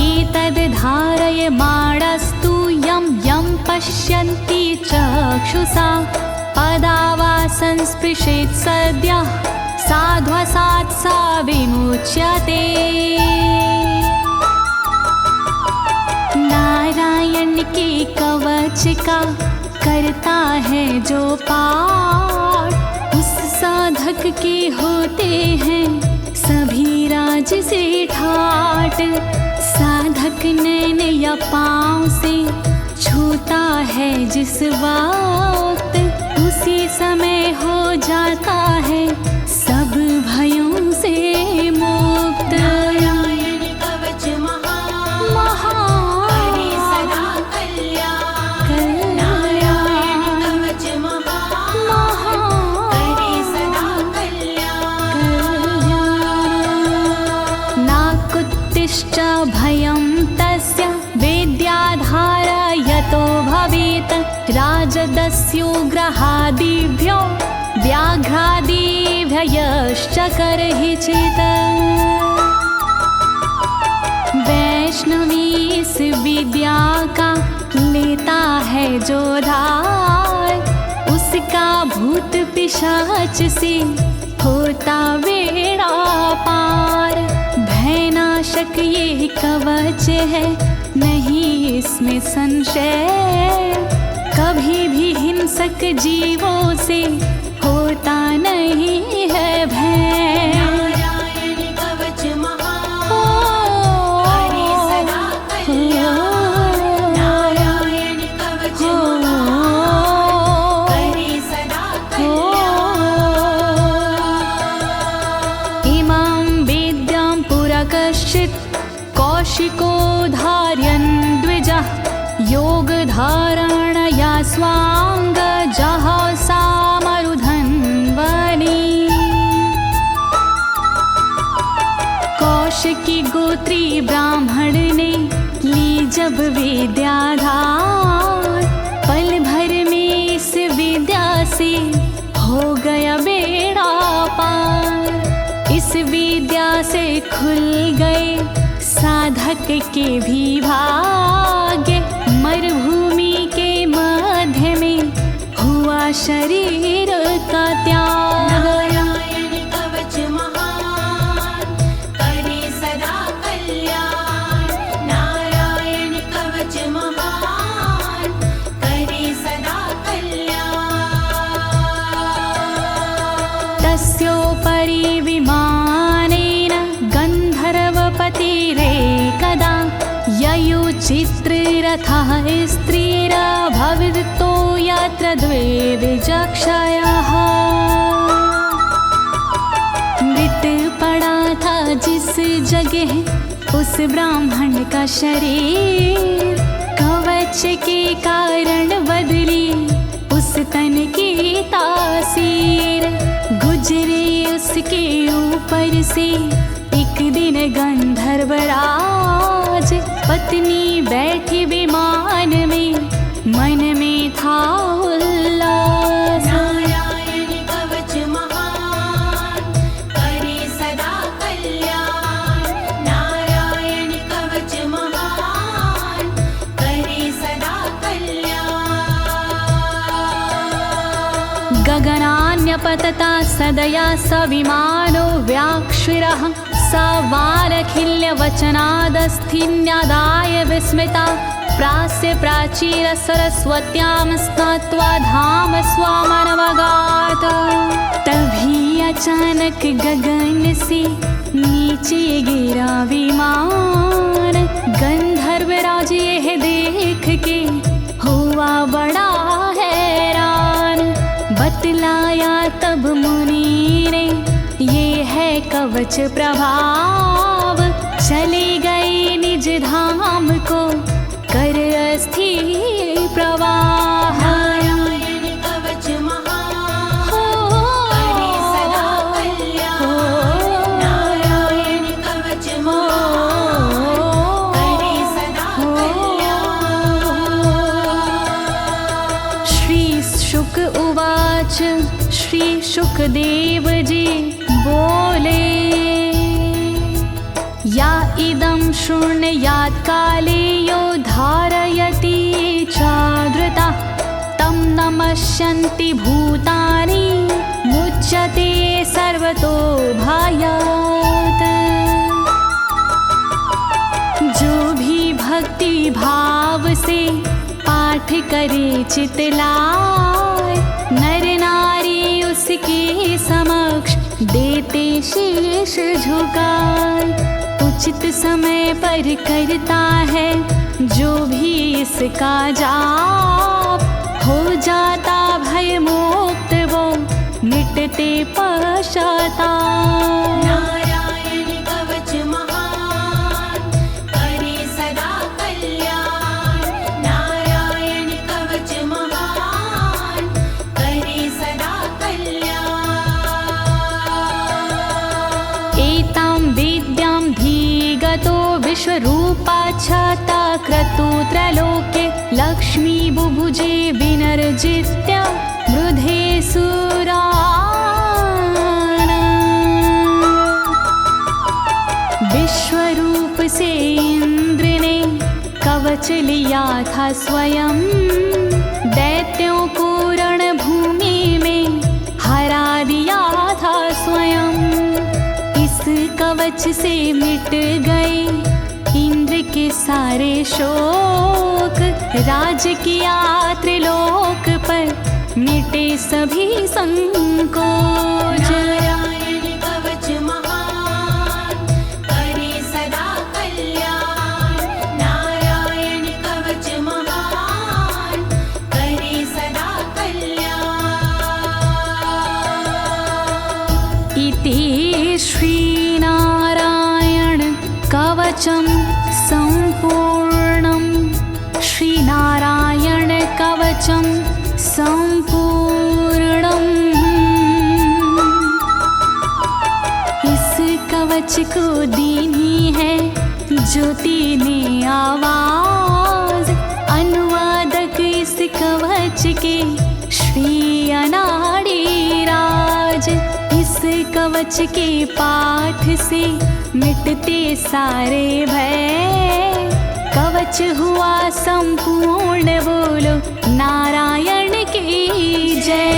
A: एतद् धारय माणस्तु यं यं पश्यन्ति चक्षुषा पदावा संस्पृशेत् सद्यः साध्वसात् सा विमुच्यते। नारायण के कवच का करता है जो पाठ, उस साधक के होते हैं सभी राज से ठाट। साधक नैन या पाँव से छूता है जिस बार उसी समय हो जाता है सब भयों से मुक्त।
B: नारायण कवच महान करे सदा कल्याण। नारायण कवच महान करे सदा कल्याण।
A: नाकुत्तिश्च भयं तस्य वेद्याधारयतो भवेत् राजदस्युग्रहादिभ्यो व्याघ्रादिभ्यश्च करहिचित्। वैष्णवी इस विद्या का लेता है जो धार, उसका भूत पिशाच से होता बेड़ा पार। भयनाशक ये कवच है नहीं इसमें संशय, कभी भी हिंसक जीवों से होता नहीं है भय।
B: नारायण कवच महान करे सदा कल्याण। नारायण कवच महान करे सदा कल्याण।
A: इमां वेद्यां पुरा कश्चित् कौशिको धारयन् द्विजः, योगधारणया स्वाङ्गजः सामरुधन्वने। कौशिकी गोत्री ब्राह्मण ने ली जब विद्याधार, पल भर में इस विद्या से हो गया बेड़ा पार। इस विद्या से खुल गए साधक के भी भाग्य, मरुभूमि के मध्य में हुआ शरीर का त्याग।
B: नारायण कवच महान करे सदा कल्याण। नारायण कवच महान करे सदा कल्याण।
A: तस्योपरि विमानेन गन्धर्वपतिरेकदा, ययुचित्ररथः स्त्रीरभवितो यत्र द्वे विचक्षयः। मृत पड़ा था जिस जगह उस ब्राह्मण का शरीर, कवच के कारण बदली उस तन की तासीर। गुजरे उसके ऊपर से एक दिन गंधर्वराज, पत्नी बैठी विमान में मन में था उल्लास।
B: नारायण कवच महान करे सदा कल्याण। नारायण कवच महान करे सदा कल्याण।
A: गगनान्यपतता सदया स विमानो व्याक्षिरः, स वालखिल्यवचनादस्थिन्यादाय विस्मिता, प्रास्य प्राचीर सरस्वत्यां स्नात्वा धाम स्वामनवगात। तभी अचानक गगन से नीचे गिरा विमान, गंधर्वराज यह देख के हुआ बड़ा हैरान। बतलाया तब मुनि ने ये है कवच प्रभाव, चले गए निज धाम को कर अस्थिर प्रवाह।
B: नारायण कवच महान करे सदा कल्याण। नारायण कवच महान करे सदा कल्याण।
A: श्री शुक उवाच, श्री शुकदेव जी बोले, या इदं शृणुयात् काले यो धारयति चादृता, तं नमस्यन्ति भूतानि मुच्यते सर्वतो भयात्। जो भी भक्ति भाव से पाठ करे चितलाय, नर नारी उसके समक्ष देते शीश झुकाए। उचित समय पर करता है जो भी इसका जाप, हो जाता भय मोक्ष विश्वरूपा छाता क्रतुत्रलोके लक्ष्मी बुभुजे विनर्जित्य मृधे सुराना। विश्वरूप से इंद्र ने कवच लिया था स्वयं, दैत्यों को रणभूमि में हरा दिया था स्वयं। इस कवच से मिट गए इंद्र के सारे शोक, राज किया त्रिलोक पर मिटे सभी संकोच।
B: नारायण कवच महान करे सदा कल्याण, नारायण कवच महान करे सदा कल्याण।
A: इति श्रीनारायण कवचं सम्पूर्णं, श्रीनारायण कवचं सम्पूर्णम्। इस कवच को दीनी है ज्योति ने आवाज, अनुवादक इस कवच के श्री अनाड़ी राज। इस कवच के पाठ से मिटते सारे भय, कवच हुआ संपूर्ण, बोलो नारायण की जय।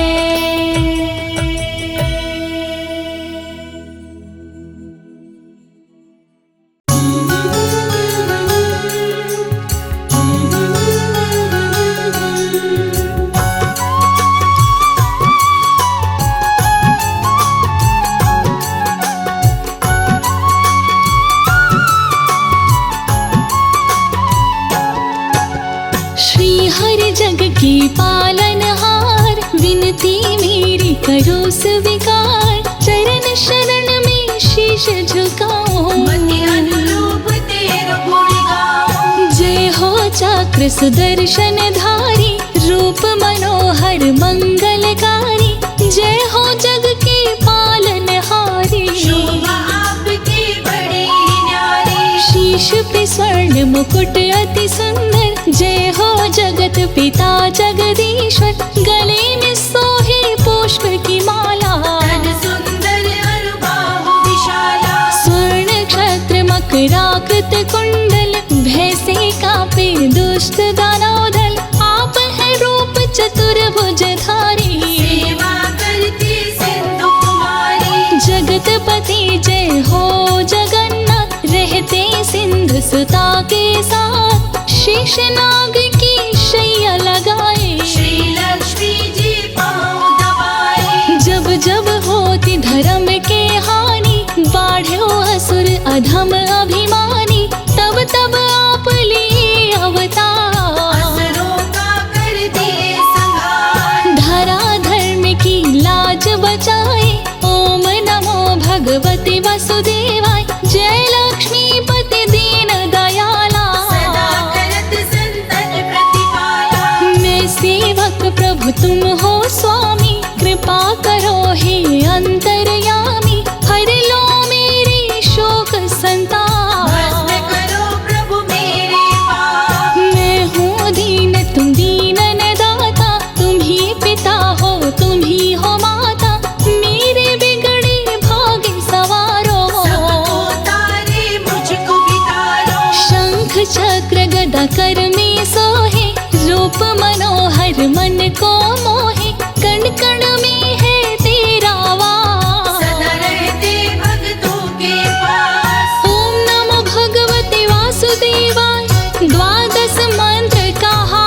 A: जग की पालनहार, विनती मेरी करो स्वीकार, चरण शरण में शीश झुकाओ,
B: मति अनुरूप तेरो गुण गाओ।
A: जय हो चक्र सुदर्शन धारी, रूप मनोहर मंगलकारी, जय हो जग की पालनहारी।
B: शोभा आपकी बड़ी न्यारी,
A: शीश पे स्वर्ण मुकुट अति सुंदर, जय हो जगत पिता जगदीश्वर, गले में सोहे पुष्प की माला,
B: तन सुंदर अरु बाहु विशाला।
A: स्वर्ण क्षत्र मकराकृत कुंडल, भय से कांपे दुष्ट दानव दल, आप है रूप चतुर्भुजधारी,
B: सेवा करती सिंधु कुमारी।
A: जगतपति जय हो जगन्नाथ, रहते सिंधु सुता के साथ, शेषनाग की शैया लगाए,
B: श्री लक्ष्मी जी पाँव दबाए।
A: जब जब होती धर्म के हानि, बाढ़ो असुर अधम अभिमानी, तब तब आप लिए अवतार,
B: असुरों का कर दिए संहार।
A: धरा धर्म की लाज बचाए, ओम नमो भगवते वसुदेवाय, जय लक्ष्मीपति दीन दयाला,
B: सदा करत संतन प्रतिपाला।
A: मैं सेवक प्रभु तुम हो स्वामी, कृपा करो हे अंतर्यामी, हर लो मेरे शोक संताप,
B: भस्म करो प्रभु मेरे पाप।
A: मैं हूँ दीन तुम दीनन दाता, तुम ही पिता हो तुम ही हो माता, मेरे बिगड़े भाग्य सवारो,
B: सबको तारे मुझको बितारो।
A: शंख चक्र गदा कर में सोहे, रूप मनोहर मन को मोहे, कण कण में है तेरा वास,
B: सदा रहते भक्तों के पास।
A: ओम नमो भगवते वासुदेवाय, द्वादश मंत्र कहा,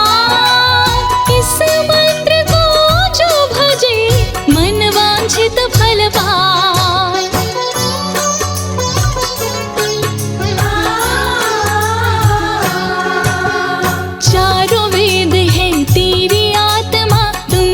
A: इस मंत्र को जो भजे मन वांछित फल पाए। चारों वेद है तेरी आत्मा, तुम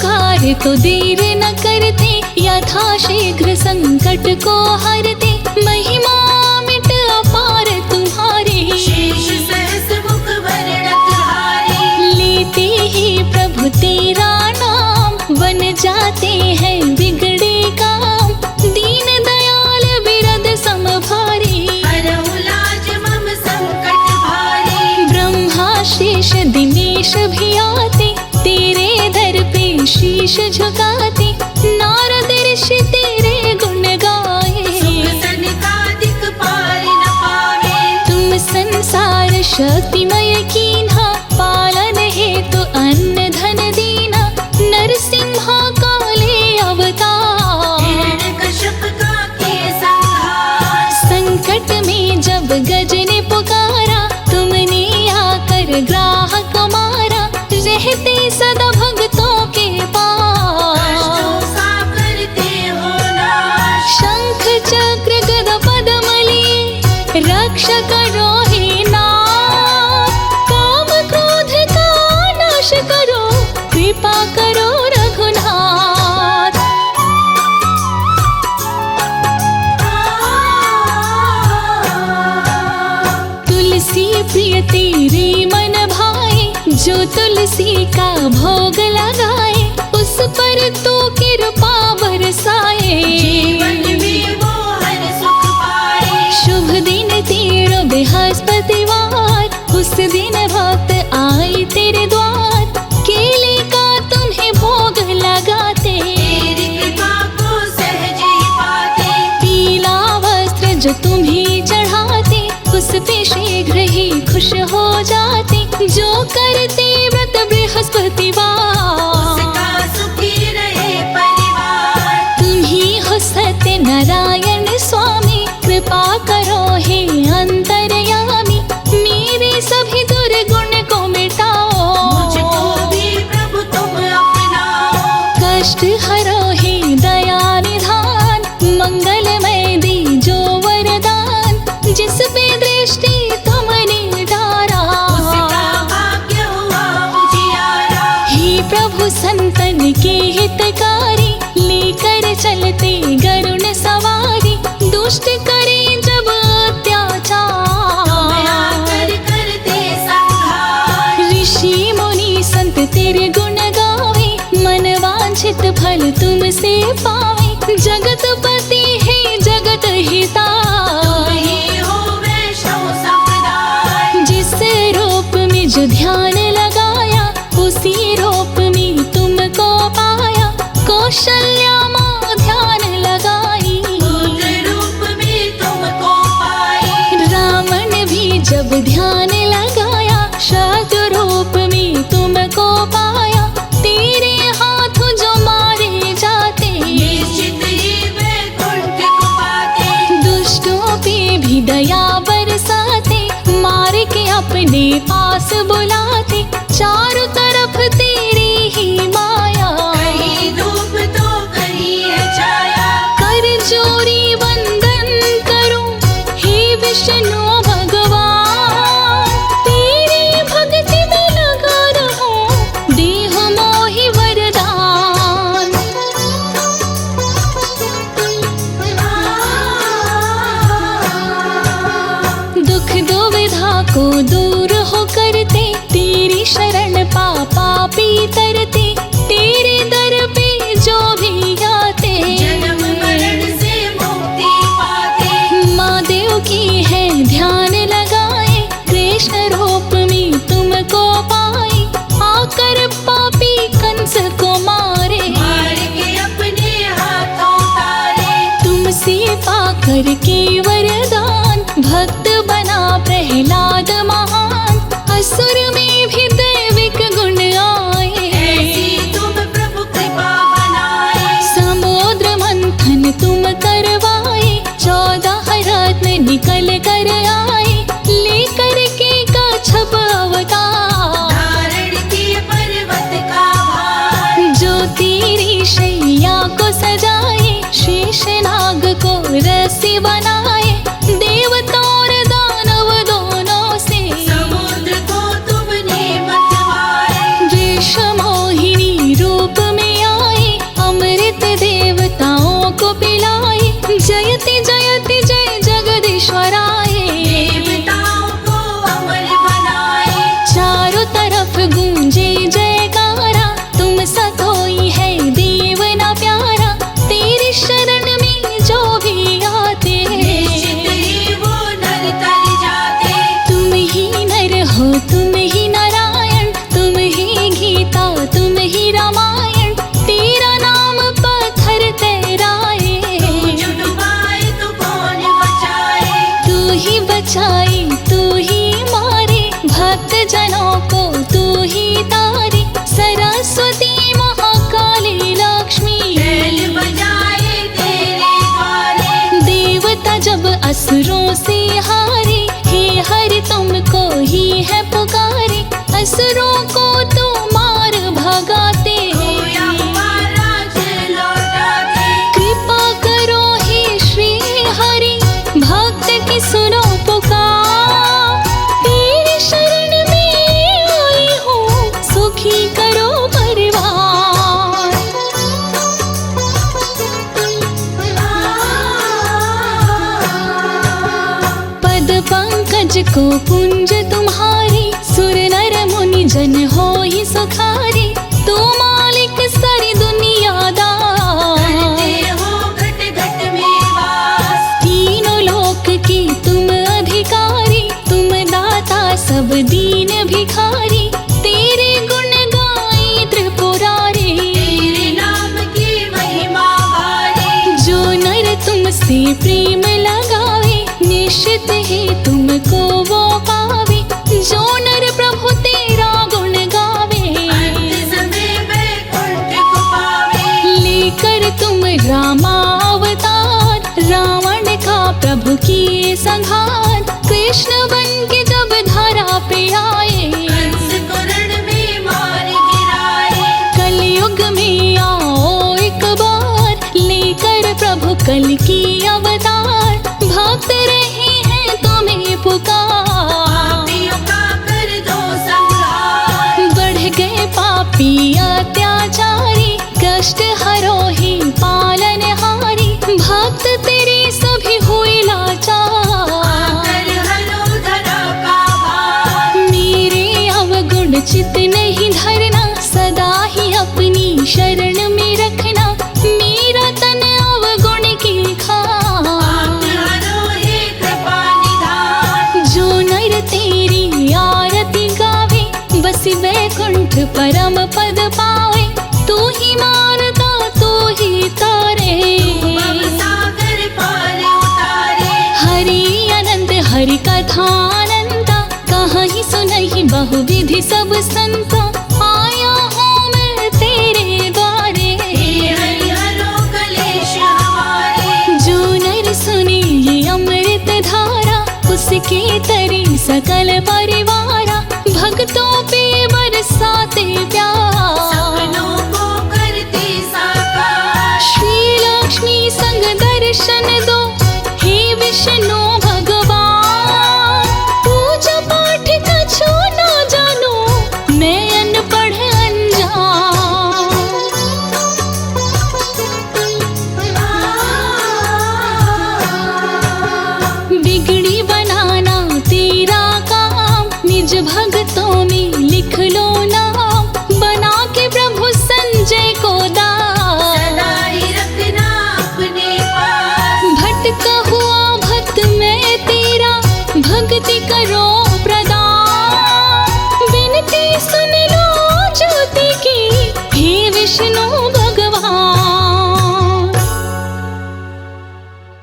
A: पुकारे तो देर न करते, यथाशीघ्र संकट को हरते। महिमा मिट अपार तुम्हारी,
B: शेष सहस्र मुख वर्णक हारे।
A: लेते ही प्रभु तेरा नाम, बन जाते हैं बिगड़े काम। दीन दयाल बिरद समभारी,
B: हरहु लाज मम संकट भारी।
A: ब्रह्मा शेष दिनेश भी आते, तेरे दर पे शीश झुकाते। नारद ऋषि तेरे गुण गाए,
B: सुख सनकादिक पार न पावे।
A: तुम संसार शक्तिमय कीन्हा, पालन हेतु अन्न धन दीना। नरसिम्हा काले अवतार,
B: हिरण्यकश्यप का किए संहार।
A: संकट में जब गज ने पुकारा, तुमने आकर ग्राहक मारा। रहते सदा भक्तों के पास,
B: कष्टों का करते हो नाश।
A: शंख चक्र गदा पद्म लिए, रक्षा करो हे नाथ। काम क्रोध का नाश करो, कृपा करो रघुनाथ। तुलसी प्रिय तेरे मन भाए, जो तुलसी का भोग लगाए। उस पर तू कृपा बरसाए,
B: जीवन में वो हर सुख पाए।
A: शुभ दिन तेरो बृहस्पतिवार, उस दिन भक्त आए तेरे द्वार। केले का तुम्हें भोग लगाते,
B: तेरी कृपा को सहज ही पाते।
A: पीला वस्त्र जो तुम्हें चढ़ाते, उस पे शीघ्र ही खुश हो जाते। जो करते व्रत बृहस्पतिवार,
B: उसका सुखी रहे परिवार।
A: तुम ही हो सत्य नारायण स्वामी, कृपा करो हे अंतर्यामी। मेरे सभी दुर्गुण को मिटाओ,
B: मुझको भी प्रभु तुम अपनाओ।
A: कष्ट हरो हे दया निधान। मंगलमय दीजो वरदान, जिस पे दृष्टि तुमने डारा।
B: उसका भाग्य हुआ उजियारा।
A: हे प्रभु संतन के हितकारी, लेकर चलते गरुण सवारी। दुष्ट करे जब अत्याचार,
B: कर करते संहार।
A: ऋषि मुनि संत तेरे गुण गावे। मन वांछित फल तुमसे पावे, जगतपति है जगत हिता।
B: तुम ही हो वैष्णव संप्रदाय।
A: जिस रूप में जो ध्यान लगाया, उसी रूप में तुमको पाया। कौशल्या माँ ध्यान लगाई,
B: पुत्र रूप में तुमको पाई।
A: रावण भी जब ध्यान लगाया, शत्रु रूप में तुमको पाया। तेरे हाथों जो मारे जाते,
B: निश्चित ही वैकुंठ को पाते।
A: दुष्टों पे भी दया बरसाते। मार के अपने पास बुलाते, चारों तरफ तेरी ही माया।
B: कहीं धूप तो कहीं है छाया।
A: कर जोड़ी वंदन करूं हे विष्णु भगवान। तेरी भक्ति में लगा रहूं, देह मोहि वरदान। दुख दुविधा को दूर हो करते, तेरी शरण पापी तरते। तेरे दर पे जो भी आते,
B: जन्म मरण से मुक्ति पाते।
A: माँ देव की है ध्यान लगाए, कृष्ण रूप में तुमको पाए। आकर पापी कंस को मारे,
B: मार के अपने हाथों तारे।
A: तुमसे पाकर के वरदान, भक्त बना प्रहलाद महान। असुर में भी दैविक गुण आए,
B: ऐसी तुम प्रभु कृपा बनाए।
A: समुद्र मंथन तुम करवाए। 14 रत्न निकल कर आए, लेकर के कच्छप अवतार।
B: धारण किए पर्वत का भार।
A: जो तेरी शैया को सजाए, शेषनाग को रस्सी बनाए। देवता और दानव दोनों से,
B: समुद्र को तुमने मतवाए।
A: वृषमोहिनी रूप में को पुंज तुम्हारी, सुर नर मुनि जन हो ही सुखारी। तू मालिक सारी दुनिया
B: करते हो घट घट में वास।
A: तीनों लोक के तुम अधिकारी, तुम दाता सब दीन भिखारी। तेरे गुण गाए त्रिपुरारी,
B: तेरे नाम की महिमा भारी।
A: जो नर तुमसे प्रेम लगावे, निश्चित ही तुमको वो पावे। जो नर प्रभु तेरा गुण गावे,
B: अंत समय वैकुंठ को पावे।
A: लेकर तुम रामावतार, रावण का प्रभु किए संहार। कृष्ण बन के जब धरा पे आए,
B: कंस को रण में मार गिराए।
A: कलयुग में आओ एक बार, लेकर प्रभु कल की अवतार। भक्त रहे हैं तुम्हें पुकार,
B: पापियों का कर दो संहार।
A: बढ़ गए पापी अत्याचारी, कष्ट हरो ही पालनहारी। भक्त तेरे सभी हुए लाचार,
B: आकर हरो धरा का भार।
A: मेरे अवगुण चित नहीं धरना, सदा ही अपनी शरण में रखना। मेरा तन अवगुण की खार,
B: हरो हे कृपा निधान।
A: जो नर तेरी आरती गावे, बस वैकुंठ परम पद पावे। तू ही मारता तू ही तारे,
B: भव सागर पार उतारे।
A: हरि अनंत हरि कथानंता, कहाँ ही सुनहि बहुविधि सब संता। आया हूँ मैं तेरे द्वारे,
B: हे हरि हरो कलेश हमारे।
A: जो नर सुने ये अमृत धारा, उसके तरी सकल